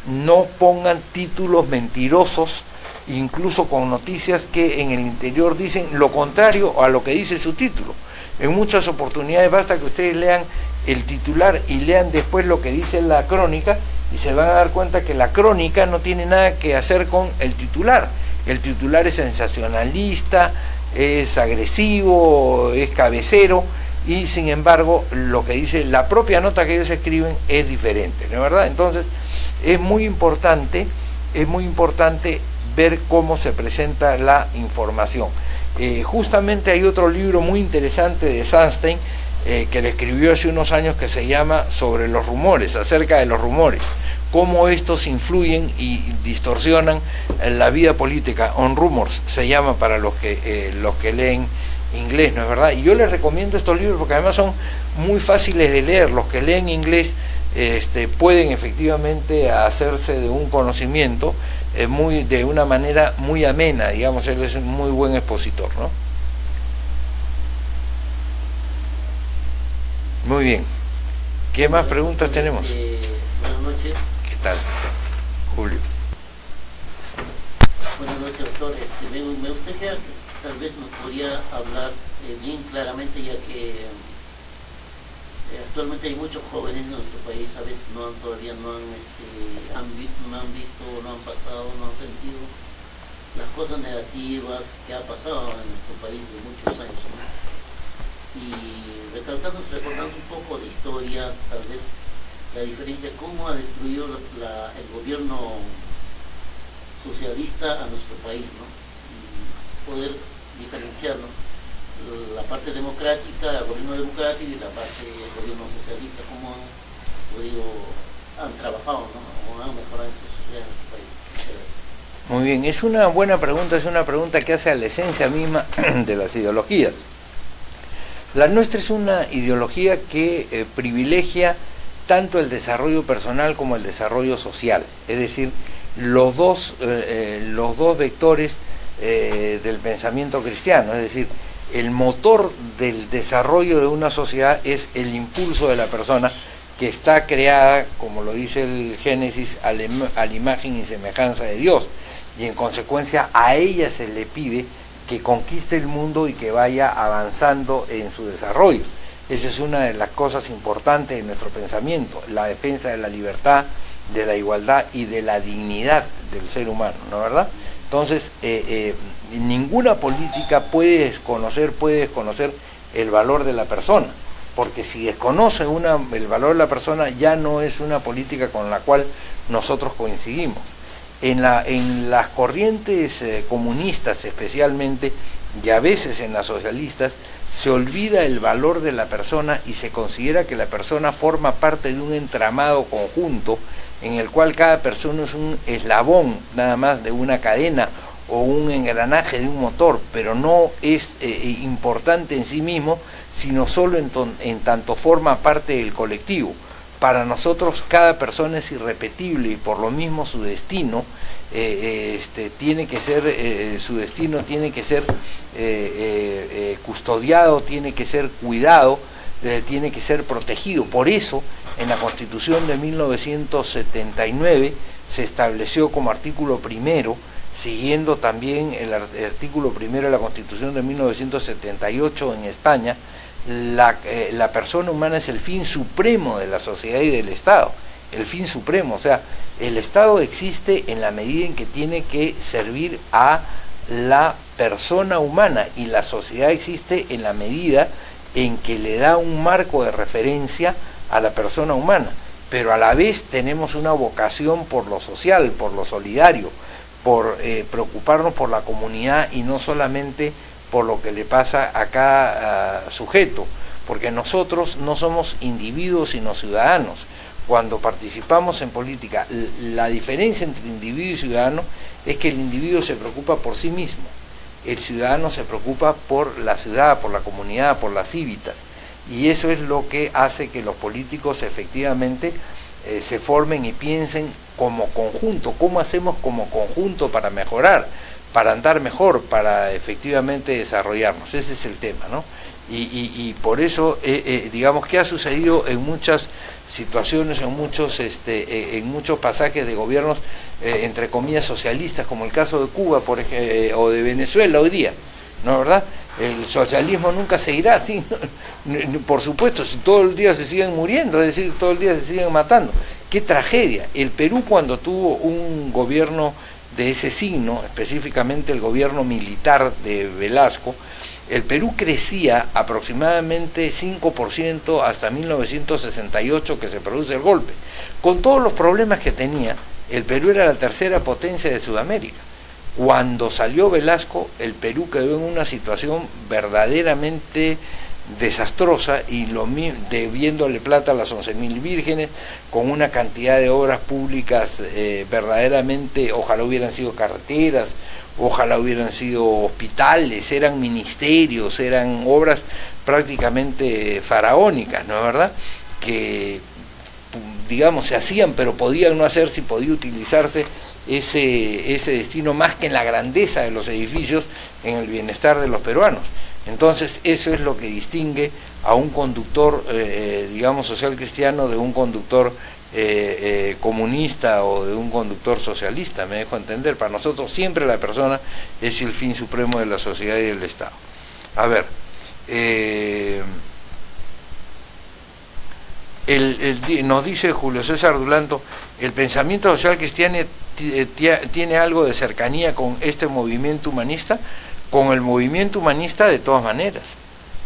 no pongan títulos mentirosos, incluso con noticias que en el interior dicen lo contrario a lo que dice su título. En muchas oportunidades basta que ustedes lean el titular y lean después lo que dice la crónica, y se van a dar cuenta que la crónica no tiene nada que hacer con el titular. El titular es sensacionalista, es agresivo, es cabecero, y sin embargo lo que dice la propia nota que ellos escriben es diferente, ¿no es verdad? Entonces es muy importante ver cómo se presenta la información. Justamente hay otro libro muy interesante de Sunstein que le escribió hace unos años, que se llama Sobre los rumores, acerca de los rumores, cómo estos influyen y distorsionan la vida política. On Rumors se llama para los que leen inglés, ¿no es verdad? Y yo les recomiendo estos libros porque además son muy fáciles de leer. Los que leen inglés pueden efectivamente hacerse de un conocimiento de una manera muy amena, digamos. Él es un muy buen expositor, ¿no? Muy bien. ¿Qué más preguntas tenemos? Buenas noches. ¿Qué tal, Julio? Buenas noches, doctor. Me gustaría que tal vez nos podría hablar bien claramente, ya que actualmente hay muchos jóvenes en nuestro país, a veces todavía no han visto, no han pasado, no han sentido las cosas negativas que ha pasado en nuestro país de muchos años, ¿no? Y recordando un poco de historia, tal vez la diferencia, cómo ha destruido el gobierno socialista a nuestro país, ¿no? Y poder diferenciar, ¿no?, la parte democrática, el gobierno democrático, y la parte del gobierno socialista, cómo han trabajado, ¿no?, o han mejorado en su sociedad en nuestro país. Muy bien, es una buena pregunta, es una pregunta que hace a la esencia misma de las ideologías. La nuestra es una ideología que privilegia tanto el desarrollo personal como el desarrollo social, es decir, los dos vectores del pensamiento cristiano, es decir, el motor del desarrollo de una sociedad es el impulso de la persona, que está creada, como lo dice el Génesis, a la imagen y semejanza de Dios, y en consecuencia a ella se le pide que conquiste el mundo y que vaya avanzando en su desarrollo. Esa es una de las cosas importantes de nuestro pensamiento, la defensa de la libertad, de la igualdad y de la dignidad del ser humano, ¿no es verdad? Entonces, ninguna política puede desconocer el valor de la persona, porque si desconoce el valor de la persona, ya no es una política con la cual nosotros coincidimos. En las corrientes comunistas especialmente, y a veces en las socialistas, se olvida el valor de la persona y se considera que la persona forma parte de un entramado conjunto en el cual cada persona es un eslabón nada más de una cadena o un engranaje de un motor, pero no es importante en sí mismo, sino solo en tanto forma parte del colectivo. Para nosotros cada persona es irrepetible y por lo mismo su destino tiene que ser custodiado, tiene que ser cuidado, tiene que ser protegido. Por eso en la Constitución de 1979 se estableció como artículo primero, siguiendo también el artículo primero de la Constitución de 1978 en España, la persona humana es el fin supremo de la sociedad y del Estado, el fin supremo. O sea, el Estado existe en la medida en que tiene que servir a la persona humana, y la sociedad existe en la medida en que le da un marco de referencia a la persona humana, pero a la vez tenemos una vocación por lo social, por lo solidario, por preocuparnos por la comunidad y no solamente por lo que le pasa a cada sujeto, porque nosotros no somos individuos sino ciudadanos. Cuando participamos en política, la diferencia entre individuo y ciudadano es que el individuo se preocupa por sí mismo, el ciudadano se preocupa por la ciudad, por la comunidad, por las cívitas, y eso es lo que hace que los políticos efectivamente se formen y piensen como conjunto, cómo hacemos como conjunto para mejorar, para andar mejor, para efectivamente desarrollarnos. Ese es el tema, ¿no? Y por eso, digamos que ha sucedido en muchas situaciones, en muchos pasajes de gobiernos, entre comillas, socialistas, como el caso de Cuba, por ejemplo, o de Venezuela hoy día, ¿no es verdad? El socialismo nunca se irá así, por supuesto, si todo el día se siguen muriendo, es decir, todo el día se siguen matando. ¡Qué tragedia! El Perú, cuando tuvo un gobierno de ese signo, específicamente el gobierno militar de Velasco, el Perú crecía aproximadamente 5% hasta 1968, que se produce el golpe. Con todos los problemas que tenía, el Perú era la tercera potencia de Sudamérica. Cuando salió Velasco, el Perú quedó en una situación verdaderamente desastrosa y debiéndole plata a las 11.000 vírgenes, con una cantidad de obras públicas verdaderamente, ojalá hubieran sido carreteras, ojalá hubieran sido hospitales, eran ministerios, eran obras prácticamente faraónicas, ¿no es verdad?, que digamos se hacían, pero podían no hacerse y podía utilizarse ese destino más que en la grandeza de los edificios, en el bienestar de los peruanos. Entonces eso es lo que distingue a un conductor digamos social cristiano de un conductor comunista o de un conductor socialista, me dejo entender. Para nosotros siempre la persona es el fin supremo de la sociedad y del Estado. A ver, nos dice Julio César Dulanto, el pensamiento social cristiano tiene algo de cercanía con este movimiento humanista. Con el movimiento humanista de todas maneras,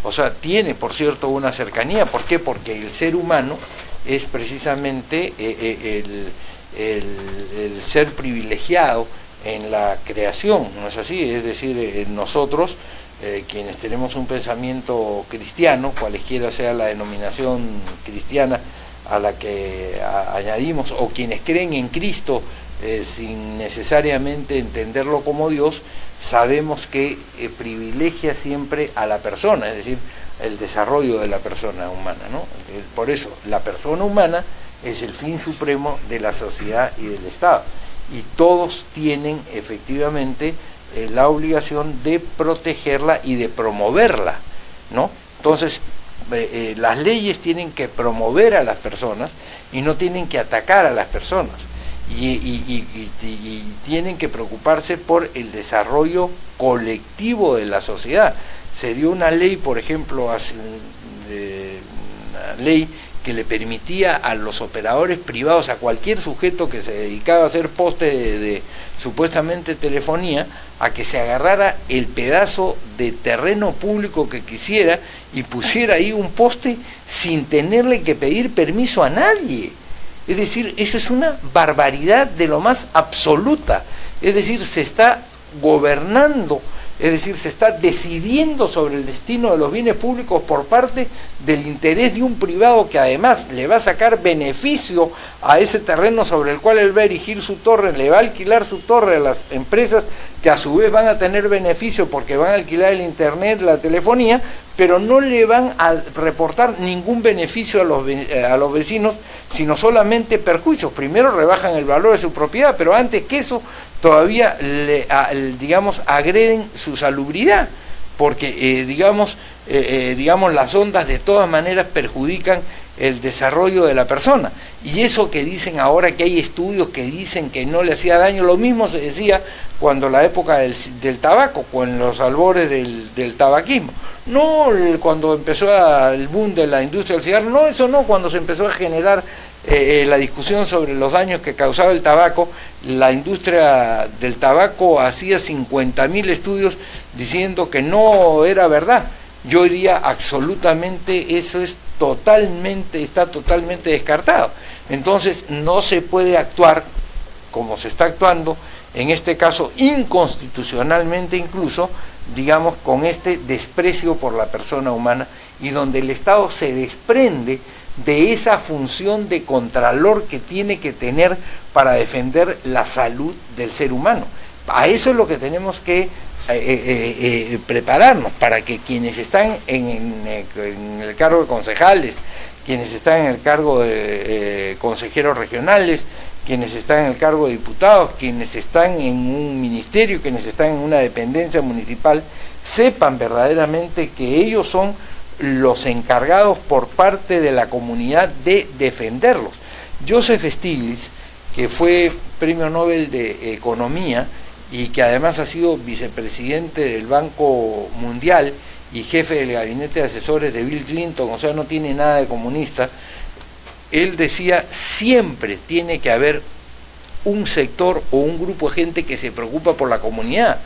o sea, tiene por cierto una cercanía. ¿Por qué? Porque el ser humano es precisamente el ser privilegiado en la creación, ¿no es así? Es decir, nosotros, quienes tenemos un pensamiento cristiano, cualesquiera sea la denominación cristiana a la que añadimos, o quienes creen en Cristo sin necesariamente entenderlo como Dios, sabemos que privilegia siempre a la persona, es decir, el desarrollo de la persona humana, ¿no? Por eso, la persona humana es el fin supremo de la sociedad y del Estado, y todos tienen efectivamente la obligación de protegerla y de promoverla, ¿no? Entonces, las leyes tienen que promover a las personas y no tienen que atacar a las personas. Y tienen que preocuparse por el desarrollo colectivo de la sociedad. Se dio una ley, por ejemplo, una ley que le permitía a los operadores privados, a cualquier sujeto que se dedicaba a hacer poste de supuestamente telefonía, a que se agarrara el pedazo de terreno público que quisiera y pusiera ahí un poste sin tenerle que pedir permiso a nadie. Es decir, eso es una barbaridad de lo más absoluta. Es decir, se está gobernando, es decir, se está decidiendo sobre el destino de los bienes públicos por parte del interés de un privado que además le va a sacar beneficio a ese terreno sobre el cual él va a erigir su torre, le va a alquilar su torre a las empresas que a su vez van a tener beneficio porque van a alquilar el internet, la telefonía, pero no le van a reportar ningún beneficio a los vecinos, sino solamente perjuicios. Primero rebajan el valor de su propiedad, pero antes que eso todavía digamos agreden su salubridad, porque digamos las ondas de todas maneras perjudican el desarrollo de la persona. Y eso que dicen ahora, que hay estudios que dicen que no le hacía daño, lo mismo se decía cuando la época del tabaco, con los albores del tabaquismo. No cuando empezó el boom de la industria del cigarro, no, eso no, cuando se empezó a generar la discusión sobre los daños que causaba el tabaco, la industria del tabaco hacía 50.000 estudios diciendo que no era verdad. Y hoy día absolutamente eso está totalmente descartado. Entonces no se puede actuar como se está actuando, en este caso inconstitucionalmente incluso, digamos, con este desprecio por la persona humana, y donde el Estado se desprende de esa función de contralor que tiene que tener para defender la salud del ser humano. A eso es lo que tenemos que prepararnos, para que quienes están en el cargo de concejales, quienes están en el cargo de consejeros regionales, quienes están en el cargo de diputados, quienes están en un ministerio, quienes están en una dependencia municipal, sepan verdaderamente que ellos son los encargados por parte de la comunidad de defenderlos. Joseph Stiglitz, que fue premio Nobel de Economía y que además ha sido vicepresidente del Banco Mundial y jefe del gabinete de asesores de Bill Clinton, o sea, no tiene nada de comunista, él decía, siempre tiene que haber un sector o un grupo de gente que se preocupa por la comunidad,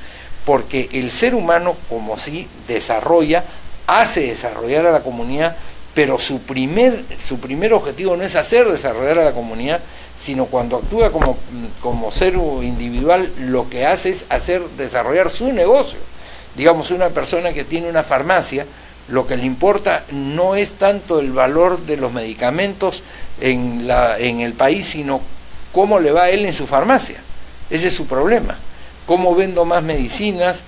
porque el ser humano, como sí desarrolla, hace desarrollar a la comunidad, pero su primer objetivo no es hacer desarrollar a la comunidad, sino cuando actúa como ser individual, lo que hace es hacer desarrollar su negocio. Digamos, una persona que tiene una farmacia, lo que le importa no es tanto el valor de los medicamentos en el país, sino cómo le va a él en su farmacia. Ese es su problema. ¿Cómo vendo más medicinas?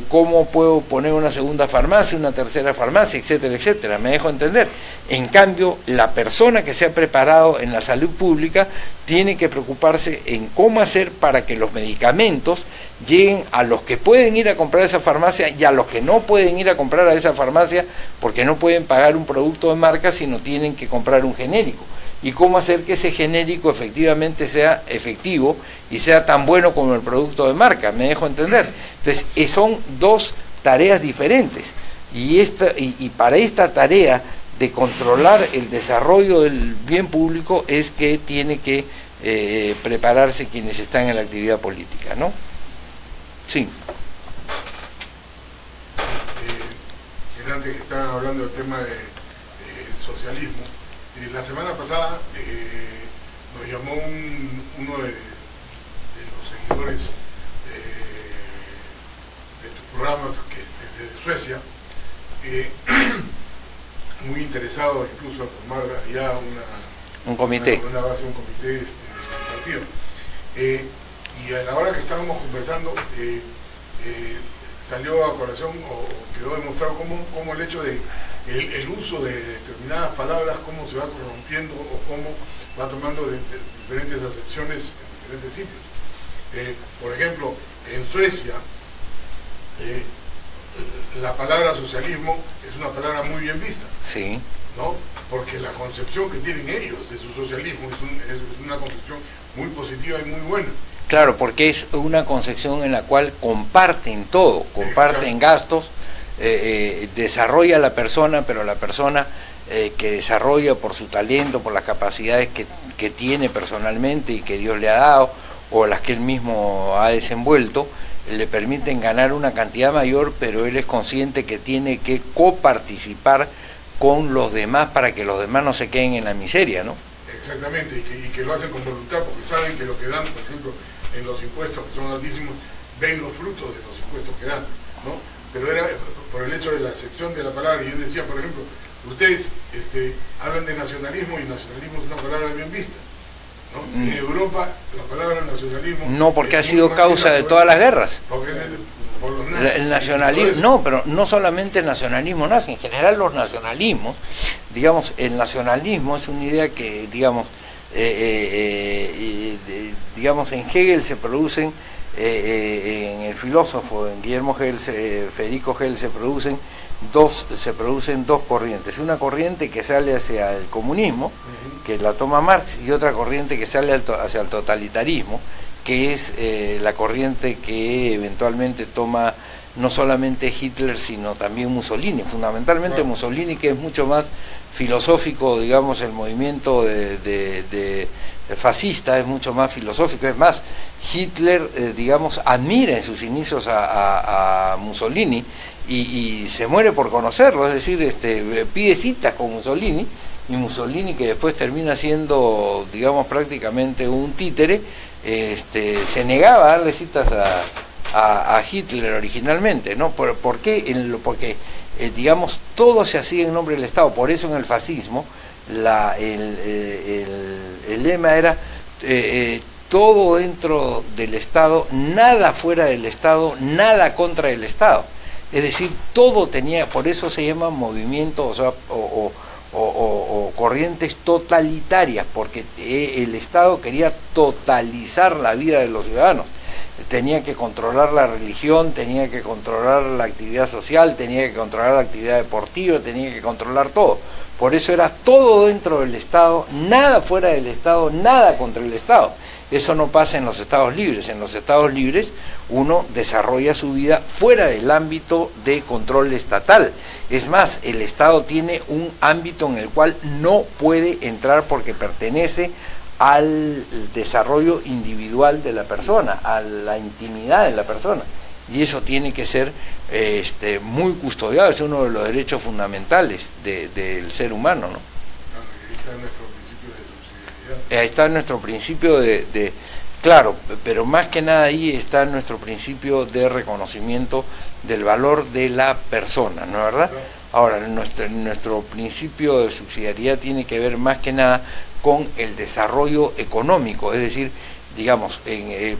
¿Cómo puedo poner una segunda farmacia, una tercera farmacia, etcétera, etcétera? ¿Me dejo entender? En cambio, la persona que se ha preparado en la salud pública tiene que preocuparse en cómo hacer para que los medicamentos lleguen a los que pueden ir a comprar a esa farmacia y a los que no pueden ir a comprar a esa farmacia porque no pueden pagar un producto de marca, sino tienen que comprar un genérico. Y cómo hacer que ese genérico efectivamente sea efectivo y sea tan bueno como el producto de marca, ¿me dejo entender? Entonces, son dos tareas diferentes, y para esta tarea de controlar el desarrollo del bien público es que tiene que prepararse quienes están en la actividad política, ¿no? Sí. Antes que estaban hablando del tema de socialismo, la semana pasada nos llamó uno de los seguidores de tus programas de Suecia, muy interesado incluso en formar ya un comité. Una base, un comité del partido. Y a la hora que estábamos conversando, salió a colación o quedó demostrado cómo el hecho de el uso de determinadas palabras, cómo se va corrompiendo o cómo va tomando diferentes acepciones en diferentes sitios. Por ejemplo, en Suecia, la palabra socialismo es una palabra muy bien vista, sí, ¿no? Porque la concepción que tienen ellos de su socialismo es una concepción muy positiva y muy buena. Claro, porque es una concepción en la cual comparten todo, comparten gastos, desarrolla a la persona, pero la persona que desarrolla por su talento, por las capacidades que tiene personalmente y que Dios le ha dado, o las que él mismo ha desenvuelto, le permiten ganar una cantidad mayor, pero él es consciente que tiene que coparticipar con los demás para que los demás no se queden en la miseria, ¿no? Exactamente, y que lo hacen con voluntad, porque saben que lo que dan, por ejemplo, en los impuestos, que son altísimos, ven los frutos de los impuestos que dan, ¿no? Pero era por el hecho de la acepción de la palabra, y él decía, por ejemplo, ustedes hablan de nacionalismo, y nacionalismo es una palabra bien vista, ¿no? En Europa, la palabra nacionalismo... No, porque ha sido causa de todas las guerras. Porque por los nazis. El nacionalismo, no, pero no solamente el nacionalismo nazi, en general los nacionalismos, digamos, el nacionalismo es una idea que, digamos, en Hegel se producen, en el filósofo, en Guillermo Hegel, Federico Hegel, se producen dos corrientes. Una corriente que sale hacia el comunismo, que la toma Marx, y otra corriente que sale hacia el totalitarismo, que es la corriente que eventualmente toma no solamente Hitler, sino también Mussolini, fundamentalmente Mussolini, que es mucho más filosófico, digamos, el movimiento de fascista es mucho más filosófico. Es más, Hitler, digamos, admira en sus inicios a Mussolini y se muere por conocerlo, es decir, pide citas con Mussolini, y Mussolini, que después termina siendo, digamos, prácticamente un títere, se negaba a darle citas a Hitler originalmente, ¿no? ¿Por qué? Porque, digamos, todo se hacía en nombre del Estado. Por eso en el fascismo el lema era todo dentro del Estado, nada fuera del Estado, nada contra el Estado. Es decir, todo tenía, por eso se llaman movimientos, o corrientes totalitarias, porque el Estado quería totalizar la vida de los ciudadanos. Tenía que controlar la religión, tenía que controlar la actividad social, tenía que controlar la actividad deportiva, tenía que controlar todo. Por eso era todo dentro del Estado, nada fuera del Estado, nada contra el Estado. Eso no pasa en los Estados libres. En los Estados libres uno desarrolla su vida fuera del ámbito de control estatal. Es más, el Estado tiene un ámbito en el cual no puede entrar porque pertenece al desarrollo individual de la persona, a la intimidad de la persona. y eso tiene que ser muy custodiado, es uno de los derechos fundamentales del ser humano, ¿no? Ahí está nuestro principio de claro, pero más que nada ahí está nuestro principio de reconocimiento del valor de la persona, ¿no es verdad? Ahora, nuestro principio de subsidiariedad tiene que ver más que nada con el desarrollo económico, es decir, digamos,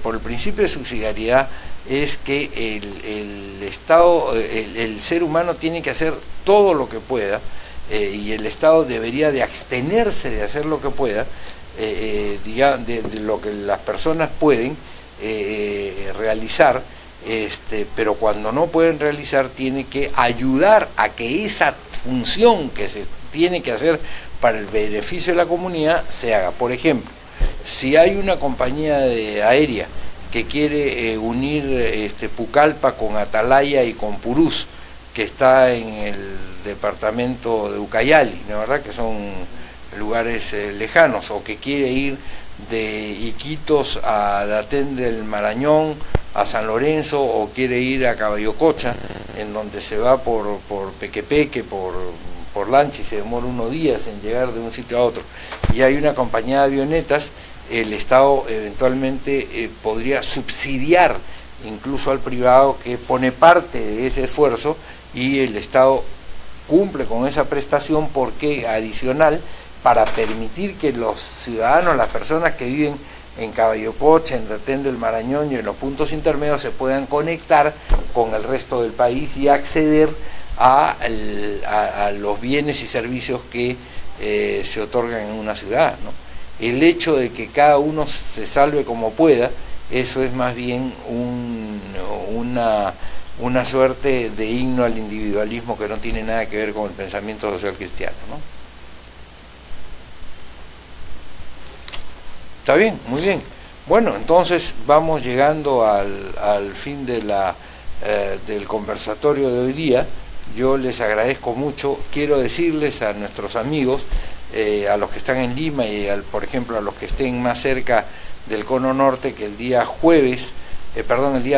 por el principio de subsidiariedad es que el Estado, el ser humano tiene que hacer todo lo que pueda, y el Estado debería de abstenerse de hacer lo que pueda, de lo que las personas pueden realizar, pero cuando no pueden realizar tiene que ayudar a que esa función que se tiene que hacer para el beneficio de la comunidad se haga. Por ejemplo, si hay una compañía aérea que quiere unir Pucallpa con Atalaya y con Purús, que está en el departamento de Ucayali, ¿no es verdad?, que son lugares lejanos, o que quiere ir de Iquitos a Datén del Marañón, a San Lorenzo, o quiere ir a Caballococha, en donde se va por Pequepeque, por lancha, y se demora unos días en llegar de un sitio a otro, y hay una compañía de avionetas, el Estado eventualmente podría subsidiar incluso al privado, que pone parte de ese esfuerzo, y el Estado cumple con esa prestación porque adicional, para permitir que los ciudadanos, las personas que viven en Caballococha, en Datén del Marañón y en los puntos intermedios se puedan conectar con el resto del país y acceder a los bienes y servicios que se otorgan en una ciudad, ¿no? El hecho de que cada uno se salve como pueda, eso es más bien una suerte de himno al individualismo que no tiene nada que ver con el pensamiento social cristiano, ¿no? ¿Está bien? Muy bien. Bueno, entonces vamos llegando al fin de del conversatorio de hoy día. Yo les agradezco mucho. Quiero decirles a nuestros amigos, a los que están en Lima y por ejemplo a los que estén más cerca del Cono Norte, que el día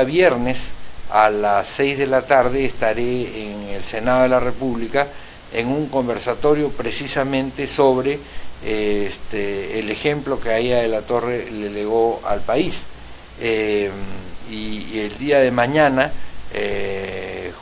viernes a las 6 de la tarde estaré en el Senado de la República en un conversatorio precisamente sobre el ejemplo que Aya de la Torre le legó al país, y el día de mañana,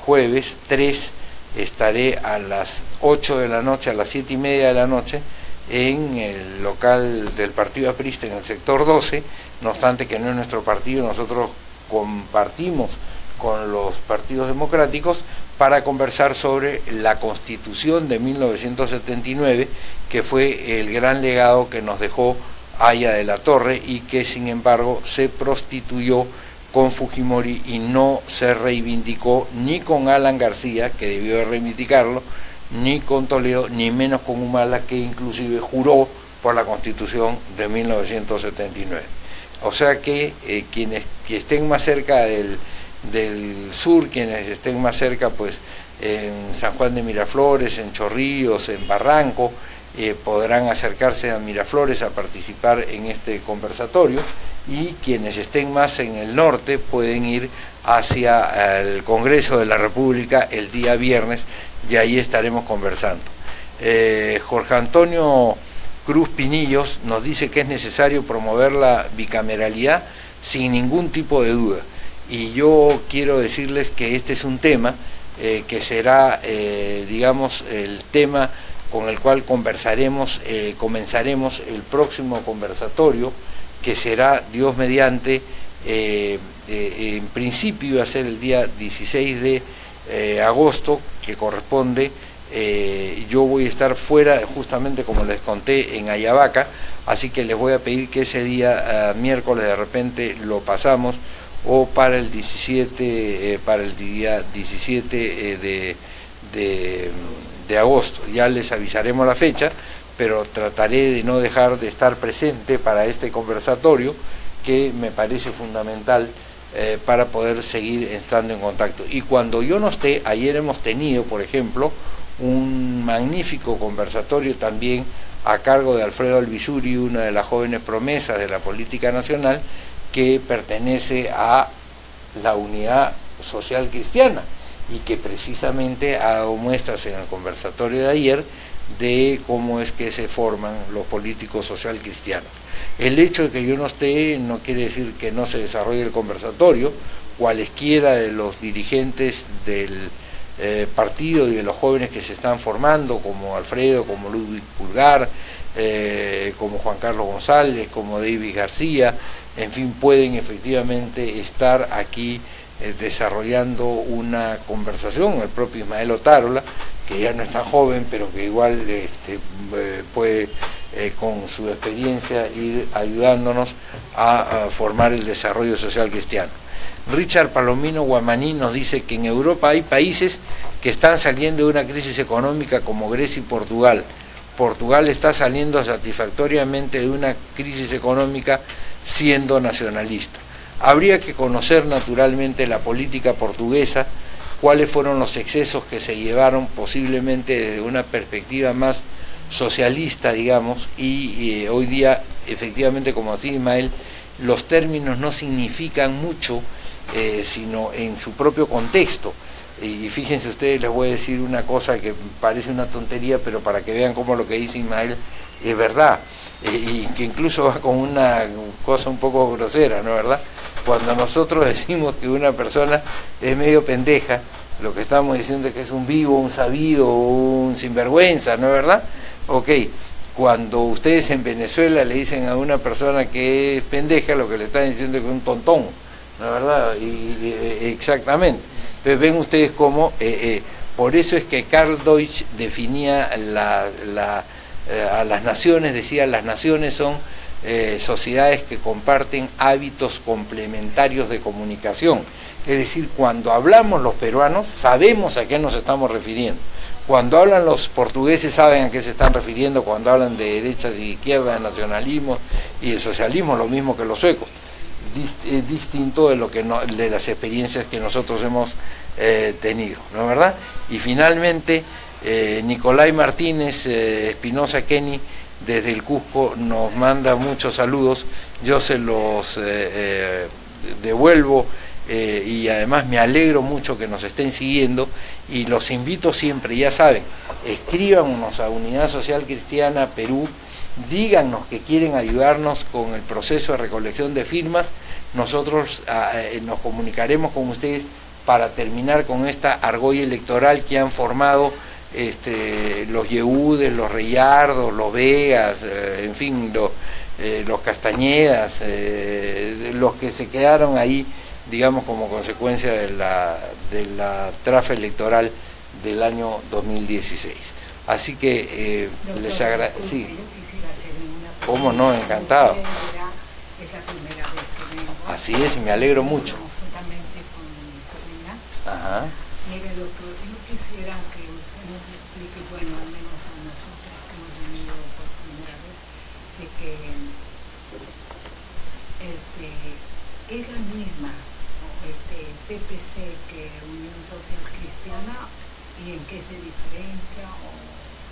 jueves 3, estaré a las 8 de la noche, a las 7:30 de la noche, en el local del Partido Aprista en el sector 12, no obstante que no es nuestro partido, nosotros compartimos con los partidos democráticos para conversar sobre la Constitución de 1979, que fue el gran legado que nos dejó Aya de la Torre y que sin embargo se prostituyó con Fujimori y no se reivindicó ni con Alan García, que debió de reivindicarlo, ni con Toledo, ni menos con Humala, que inclusive juró por la Constitución de 1979. O sea que quienes estén más cerca del sur, quienes estén más cerca pues en San Juan de Miraflores, en Chorrillos, en Barranco, podrán acercarse a Miraflores a participar en este conversatorio, y quienes estén más en el norte pueden ir hacia el Congreso de la República el día viernes, y ahí estaremos conversando. Jorge Antonio Cruz Pinillos nos dice que es necesario promover la bicameralidad sin ningún tipo de duda, y yo quiero decirles que este es un tema que será, digamos, el tema con el cual comenzaremos el próximo conversatorio, que será, Dios mediante, en principio iba a ser el día 16 de agosto, que corresponde, yo voy a estar fuera, justamente como les conté, en Ayabaca, así que les voy a pedir que ese día, miércoles, de repente lo pasamos, o para el 17, para el día 17 de agosto. Ya les avisaremos la fecha, pero trataré de no dejar de estar presente para este conversatorio, que me parece fundamental para poder seguir estando en contacto. Y cuando yo no esté, ayer hemos tenido, por ejemplo, un magnífico conversatorio también a cargo de Alfredo Alvisuri, una de las jóvenes promesas de la política nacional, que pertenece a la unidad social cristiana, y que precisamente ha dado muestras en el conversatorio de ayer de cómo es que se forman los políticos social cristianos. El hecho de que yo no esté no quiere decir que no se desarrolle el conversatorio. Cualesquiera de los dirigentes del partido y de los jóvenes que se están formando, como Alfredo, como Ludwig Pulgar, como Juan Carlos González, como David García, en fin, pueden efectivamente estar aquí desarrollando una conversación. El propio Ismael Otárola, que ya no es tan joven, pero que igual puede con su experiencia ir ayudándonos a formar el desarrollo social cristiano. Richard Palomino Guamaní nos dice que en Europa hay países que están saliendo de una crisis económica como Grecia y Portugal. Portugal está saliendo satisfactoriamente de una crisis económica siendo nacionalista. Habría que conocer naturalmente la política portuguesa, cuáles fueron los excesos que se llevaron posiblemente desde una perspectiva más socialista, digamos, y hoy día, efectivamente, como decía Ismael, los términos no significan mucho, sino en su propio contexto. Y fíjense ustedes, les voy a decir una cosa que parece una tontería, pero para que vean cómo lo que dice Ismael es verdad, y que incluso va con una cosa un poco grosera, ¿no es verdad? Cuando nosotros decimos que una persona es medio pendeja, lo que estamos diciendo es que es un vivo, un sabido, un sinvergüenza, ¿no es verdad? Ok, cuando ustedes en Venezuela le dicen a una persona que es pendeja, lo que le están diciendo es que es un tontón, ¿no es verdad? Exactamente. Entonces ven ustedes cómo, por eso es que Karl Deutsch definía a las naciones, decía, las naciones son sociedades que comparten hábitos complementarios de comunicación. Es decir, cuando hablamos los peruanos, sabemos a qué nos estamos refiriendo. Cuando hablan los portugueses, saben a qué se están refiriendo. Cuando hablan de derechas y izquierdas, de nacionalismo y de socialismo, lo mismo que los suecos. Distinto de lo que de las experiencias que nosotros hemos tenido, ¿no es verdad? Y finalmente, Nicolai Martínez Espinosa Kenny, desde el Cusco, nos manda muchos saludos. Yo se los devuelvo, y además me alegro mucho que nos estén siguiendo, y los invito siempre, ya saben, escríbanos a Unidad Social Cristiana Perú, díganos que quieren ayudarnos con el proceso de recolección de firmas. Nosotros nos comunicaremos con ustedes para terminar con esta argolla electoral que han formado los Yehudes, los Reyardos, los Vegas, en fin, los Castañedas, los que se quedaron ahí, digamos, como consecuencia de la trafa electoral del año 2016. Así que les agradezco. Sí. ¿Cómo no? Encantado. Es la primera vez que vengo. Así es, y me alegro mucho. Juntamente con mi sobrina. Ajá. Mire, doctor, yo quisiera que usted nos explique, bueno, al menos a nosotros que hemos venido por primera vez, de que es la misma PPC que Unión Social Cristiana, y en qué se diferencia, o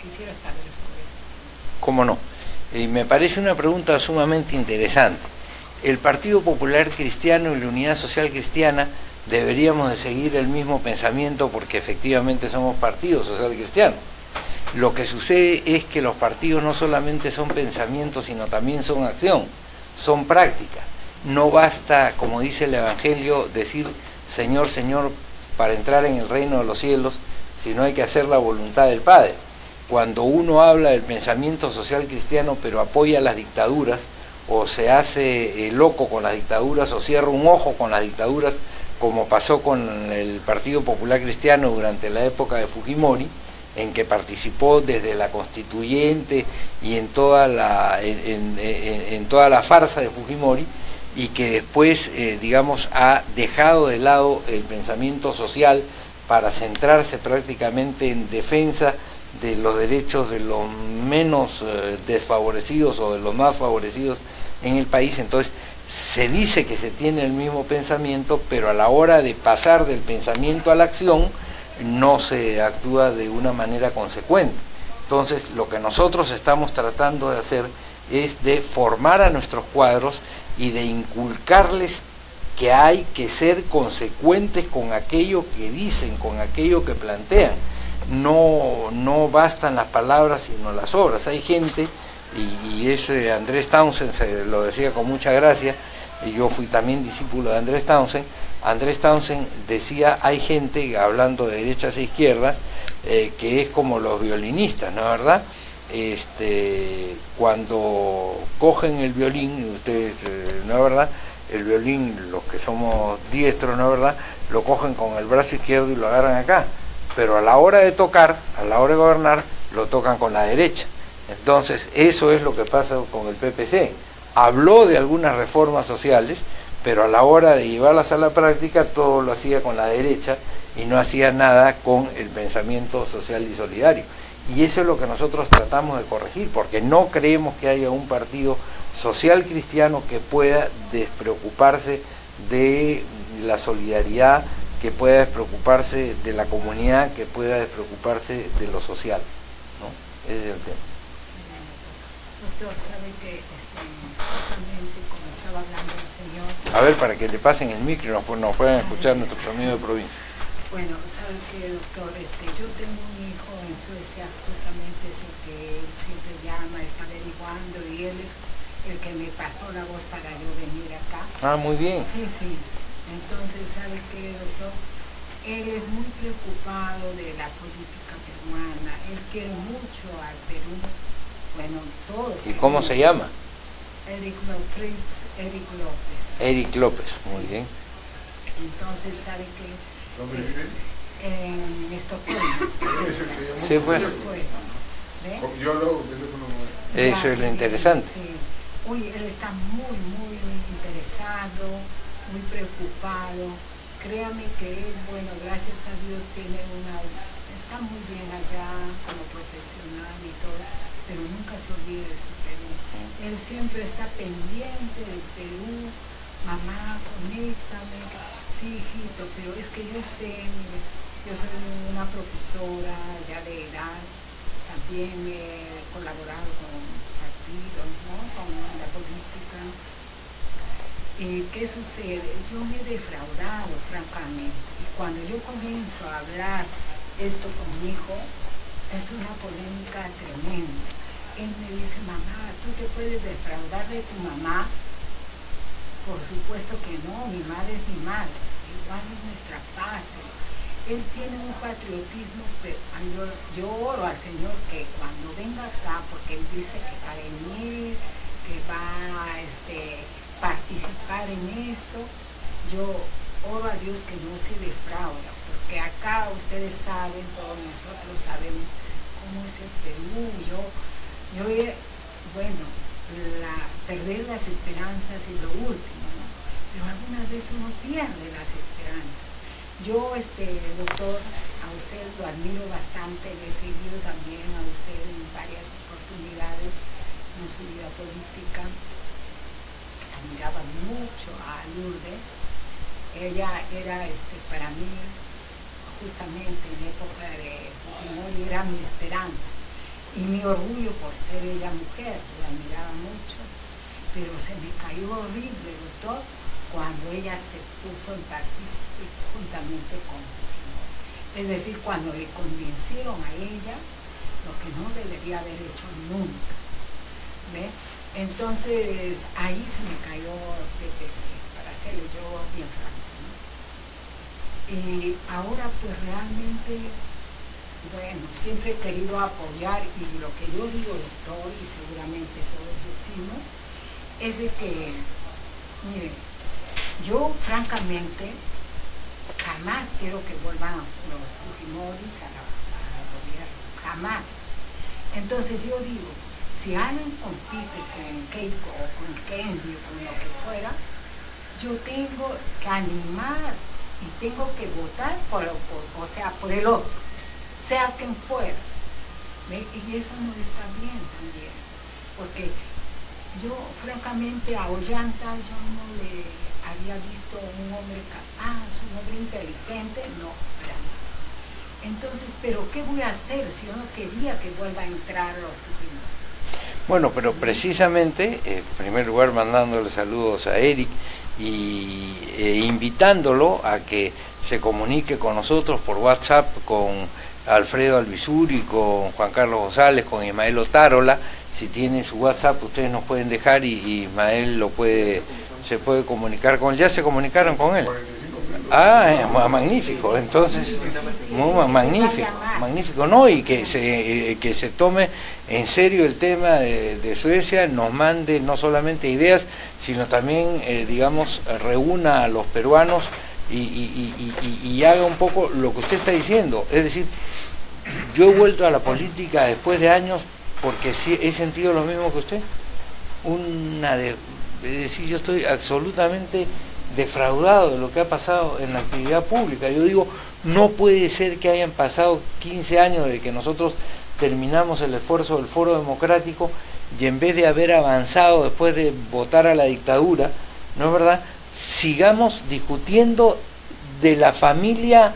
quisiera saber sobre esto. ¿Cómo no? Me parece una pregunta sumamente interesante. El Partido Popular Cristiano y la Unidad Social Cristiana deberíamos de seguir el mismo pensamiento, porque efectivamente somos partidos social cristianos. Lo que sucede es que los partidos no solamente son pensamientos, sino también son acción, son práctica. No basta, como dice el Evangelio, decir Señor, Señor, para entrar en el reino de los cielos, sino hay que hacer la voluntad del Padre. Cuando uno habla del pensamiento social cristiano pero apoya las dictaduras, o se hace loco con las dictaduras, o cierra un ojo con las dictaduras, como pasó con el Partido Popular Cristiano durante la época de Fujimori, en que participó desde la constituyente y en toda la farsa de Fujimori, y que después, digamos, ha dejado de lado el pensamiento social para centrarse prácticamente en defensa de los derechos de los menos desfavorecidos o de los más favorecidos en el país. Entonces se dice que se tiene el mismo pensamiento, pero a la hora de pasar del pensamiento a la acción no se actúa de una manera consecuente. Entonces lo que nosotros estamos tratando de hacer es de formar a nuestros cuadros y de inculcarles que hay que ser consecuentes con aquello que dicen, con aquello que plantean. No bastan las palabras sino las obras. Hay gente, y ese Andrés Townsend se lo decía con mucha gracia, y yo fui también discípulo de Andrés Townsend. Andrés Townsend decía, hay gente, hablando de derechas e izquierdas, que es como los violinistas, ¿no es verdad? Cuando cogen el violín, ustedes, ¿no es verdad? El violín, los que somos diestros, ¿no es verdad?, lo cogen con el brazo izquierdo y lo agarran acá, pero a la hora de tocar, a la hora de gobernar, lo tocan con la derecha. Entonces, eso es lo que pasa con el PPC. Habló de algunas reformas sociales, pero a la hora de llevarlas a la práctica, todo lo hacía con la derecha y no hacía nada con el pensamiento social y solidario. Y eso es lo que nosotros tratamos de corregir, porque no creemos que haya un partido social cristiano que pueda despreocuparse de la solidaridad, que pueda despreocuparse de la comunidad, que pueda despreocuparse de lo social, ¿no? Ese es el tema. Doctor, sabe que justamente como estaba hablando el señor... A ver, para que le pasen el micro, nos puedan escuchar nuestros amigos de provincia. Bueno, sabe que, doctor, yo tengo un hijo en Suecia, justamente es el que él siempre llama, está averiguando, y él es el que me pasó la voz para yo venir acá. Ah, muy bien. Sí, sí. Entonces, ¿sabe qué, doctor? Él es muy preocupado de la política peruana, él quiere mucho al Perú, bueno, todos. ¿Y cómo se llama? Eric López. Eric López, muy bien. Entonces, ¿sabe qué? ¿Dónde vive? En Estocolmo. Sí, pues. ¿Ve? Yo hablo por teléfono. Eso es lo interesante. Sí. Uy, él está muy interesado, muy preocupado. Créame que él, bueno, gracias a Dios está muy bien allá como profesional y todo, pero nunca se olvide de su Perú. Él siempre está pendiente del Perú. Mamá, conéctame. Sí, hijito, pero es que yo sé, mire, yo soy una profesora ya de edad, también he colaborado con partidos, ¿no?, con la política. ¿Qué sucede? Yo me he defraudado, francamente, y cuando yo comienzo a hablar esto con mi hijo, es una polémica tremenda. Él me dice, mamá, ¿tú te puedes defraudar de tu mamá? Por supuesto que no, mi madre es mi madre, igual es nuestra patria. Él tiene un patriotismo, pero yo oro al Señor que cuando venga acá, porque él dice que va a venir, que va a participar en esto, yo oro a Dios que no se defrauda, porque acá ustedes saben, todos nosotros sabemos cómo es el Perú. Perder las esperanzas es lo último, ¿no? Pero algunas veces uno pierde las esperanzas. Yo, doctor, a usted lo admiro bastante, le he seguido también a usted en varias oportunidades en su vida política. Admiraba mucho a Lourdes. Ella era, para mí, justamente en época de Fujimori, era mi esperanza. Y mi orgullo por ser ella mujer, la admiraba mucho, pero se me cayó horrible, doctor, cuando ella se puso en partícipe juntamente con Fujimori. Es decir, cuando le convencieron a ella lo que no debería haber hecho nunca. ¿Ve? Entonces, ahí se me cayó PPC, para serle yo bien franco, ¿no? Y ahora, pues realmente... Bueno, siempre he querido apoyar, y lo que yo digo, doctor, y seguramente todos decimos, es de que, mire, yo francamente jamás quiero que vuelvan los Fujimoris al gobierno, jamás. Entonces yo digo, si alguien compite con Keiko o con Kenji o con lo que fuera, yo tengo que animar y tengo que votar por el otro, sea quien fuera. ¿Ve? Y eso no está bien también, porque yo francamente a Ollanta yo no le había visto un hombre capaz, un hombre inteligente, no, para nada. Entonces, ¿pero qué voy a hacer si yo no quería que vuelva a entrar los Fujimori? Bueno, pero precisamente, en primer lugar mandándole saludos a Eric e invitándolo a que se comunique con nosotros por WhatsApp, con Alfredo Albizuri, con Juan Carlos González, con Ismael Otárola. Si tienen su WhatsApp, ustedes nos pueden dejar y Ismael se puede comunicar con él. ¿Ya se comunicaron con él? Magnífico, entonces, magnífico, ¿no? Y que se tome en serio el tema de Suecia, nos mande no solamente ideas, sino también, digamos, reúna a los peruanos y haga un poco lo que usted está diciendo. Es decir, yo he vuelto a la política después de años porque sí he sentido lo mismo que usted. Es decir, yo estoy absolutamente defraudado de lo que ha pasado en la actividad pública. Yo digo, no puede ser que hayan pasado 15 años de que nosotros terminamos el esfuerzo del Foro Democrático y en vez de haber avanzado después de votar a la dictadura, ¿no es verdad?, sigamos discutiendo de la familia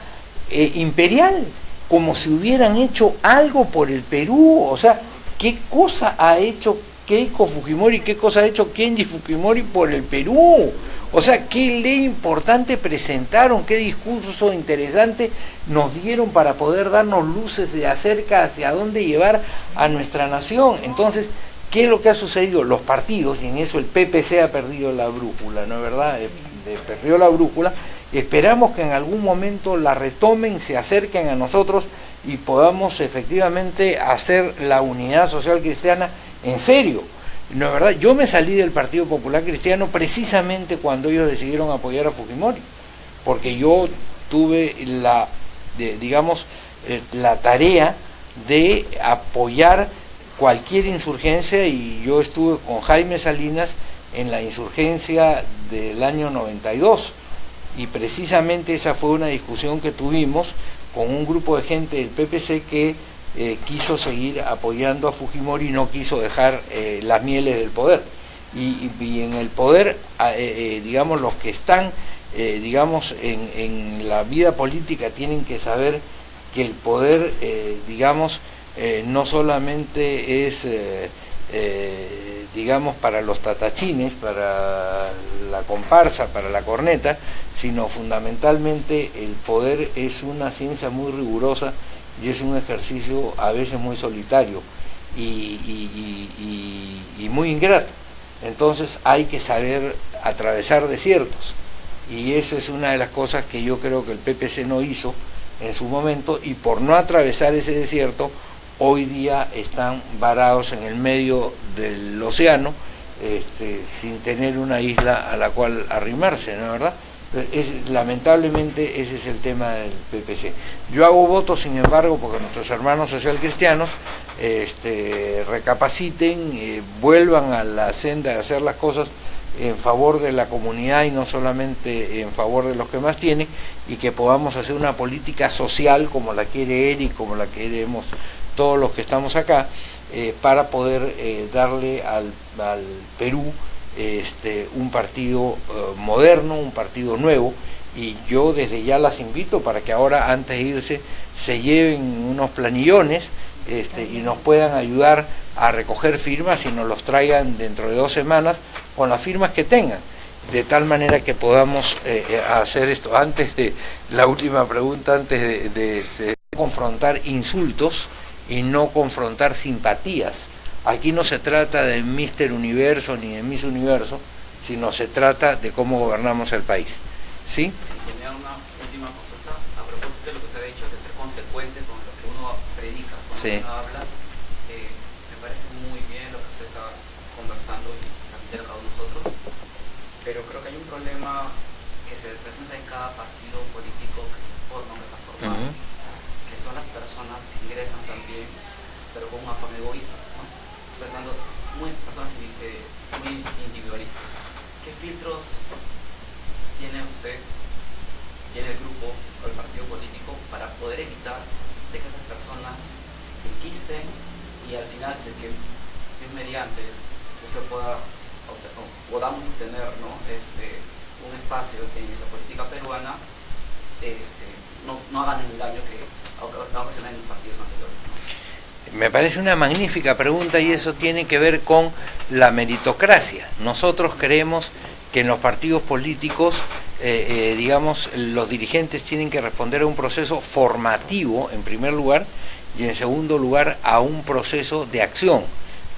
imperial, como si hubieran hecho algo por el Perú. O sea, ¿qué cosa ha hecho Keiko Fujimori, qué cosa ha hecho Kenji Fujimori por el Perú? O sea, qué ley importante presentaron, qué discurso interesante nos dieron para poder darnos luces de acerca hacia dónde llevar a nuestra nación. Entonces, ¿qué es lo que ha sucedido? Los partidos, y en eso el PPC ha perdido la brújula, ¿no es verdad? Perdió la brújula. Esperamos que en algún momento la retomen, se acerquen a nosotros y podamos efectivamente hacer la unidad social cristiana en serio. No es verdad, yo me salí del Partido Popular Cristiano precisamente cuando ellos decidieron apoyar a Fujimori, porque yo tuve la tarea de apoyar cualquier insurgencia, y yo estuve con Jaime Salinas en la insurgencia del año 92, y precisamente esa fue una discusión que tuvimos con un grupo de gente del PPC que quiso seguir apoyando a Fujimori y no quiso dejar las mieles del poder. Y en el poder, digamos, los que están, digamos, en la vida política tienen que saber que el poder, digamos, no solamente es, digamos, para los tatachines, para la comparsa, para la corneta, sino fundamentalmente el poder es una ciencia muy rigurosa y es un ejercicio a veces muy solitario y muy ingrato. Entonces hay que saber atravesar desiertos, y eso es una de las cosas que yo creo que el PPC no hizo en su momento, y por no atravesar ese desierto hoy día están varados en el medio del océano, sin tener una isla a la cual arrimarse, ¿no es verdad? Lamentablemente ese es el tema del PPC. Yo hago votos, sin embargo, porque nuestros hermanos socialcristianos recapaciten, vuelvan a la senda de hacer las cosas en favor de la comunidad y no solamente en favor de los que más tienen, y que podamos hacer una política social como la quiere Eric, como la queremos todos los que estamos acá, para poder darle al Perú un partido moderno, un partido nuevo. Y yo desde ya las invito para que ahora, antes de irse, se lleven unos planillones y nos puedan ayudar a recoger firmas y nos los traigan dentro de 2 semanas con las firmas que tengan, de tal manera que podamos hacer esto. Antes de la última pregunta, antes de confrontar insultos y no confrontar simpatías. Aquí no se trata de Mr. Universo ni de Miss Universo, sino se trata de cómo gobernamos el país. ¿Sí? Sí, tenía una última consulta a propósito de lo que se ha dicho, de ser consecuente con lo que uno predica, cuando sí. uno habla. Me parece muy bien lo que usted está conversando y transmite a cada uno de nosotros, pero creo que hay un problema que se presenta en cada partido político que se forma o que se ha formado, que son las personas que ingresan también, pero con un afán egoísta, ¿no? Pensando personas muy individualistas. ¿Qué filtros tiene usted, tiene el grupo o el partido político para poder evitar de que esas personas se enquisten y al final que mediante usted podamos obtener, ¿no? un espacio en la política peruana, no hagan el daño que ocasionan en los partidos anteriores, ¿no? Me parece una magnífica pregunta y eso tiene que ver con la meritocracia. Nosotros creemos que en los partidos políticos, digamos, los dirigentes tienen que responder a un proceso formativo, en primer lugar, y en segundo lugar, a un proceso de acción.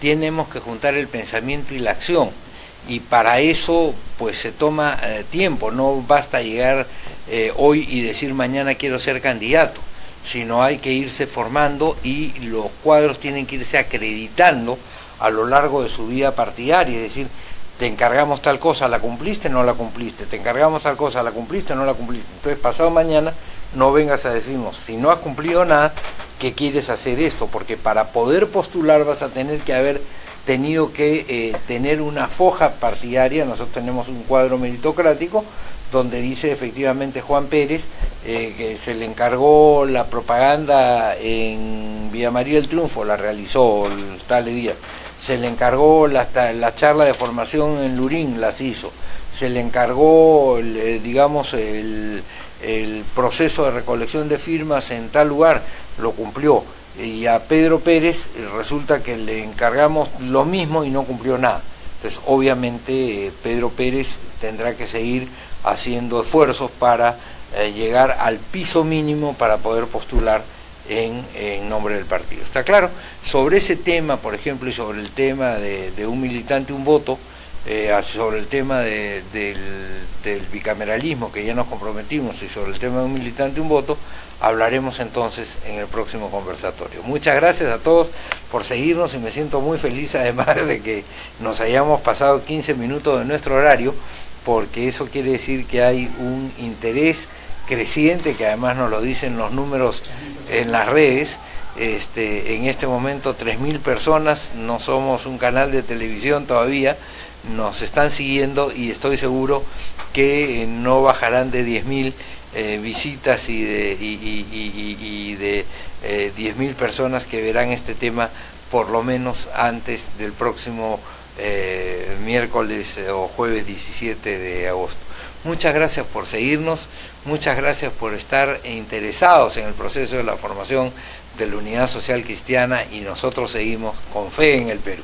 Tenemos que juntar el pensamiento y la acción, y para eso pues se toma tiempo. No basta llegar hoy y decir mañana quiero ser candidato, sino hay que irse formando y los cuadros tienen que irse acreditando a lo largo de su vida partidaria, es decir, te encargamos tal cosa, ¿la cumpliste? No la cumpliste. Te encargamos tal cosa, ¿la cumpliste? No la cumpliste. Entonces, pasado mañana, no vengas a decirnos, si no has cumplido nada, ¿qué quieres hacer esto? Porque para poder postular vas a tener que haber tenido que tener una foja partidaria. Nosotros tenemos un cuadro meritocrático donde dice efectivamente Juan Pérez que se le encargó la propaganda en Villa María del Triunfo, la realizó el tal día. Se le encargó la charla de formación en Lurín, las hizo. Se le encargó, digamos, el proceso de recolección de firmas en tal lugar, lo cumplió. Y a Pedro Pérez resulta que le encargamos lo mismo y no cumplió nada. Entonces, obviamente, Pedro Pérez tendrá que seguir haciendo esfuerzos para llegar al piso mínimo para poder postular en nombre del partido. ¿Está claro? Sobre ese tema, por ejemplo, y sobre el tema de un militante, un voto, sobre el tema del bicameralismo, que ya nos comprometimos, y sobre el tema de un militante, un voto, hablaremos entonces en el próximo conversatorio. Muchas gracias a todos por seguirnos y me siento muy feliz además de que nos hayamos pasado 15 minutos de nuestro horario, porque eso quiere decir que hay un interés creciente, que además nos lo dicen los números en las redes. En este momento 3.000 personas, no somos un canal de televisión todavía, nos están siguiendo y estoy seguro que no bajarán de 10.000 visitas y de 10.000 personas que verán este tema por lo menos antes del próximo miércoles o jueves 17 de agosto. Muchas gracias por seguirnos, muchas gracias por estar interesados en el proceso de la formación de la Unidad Social Cristiana, y nosotros seguimos con fe en el Perú.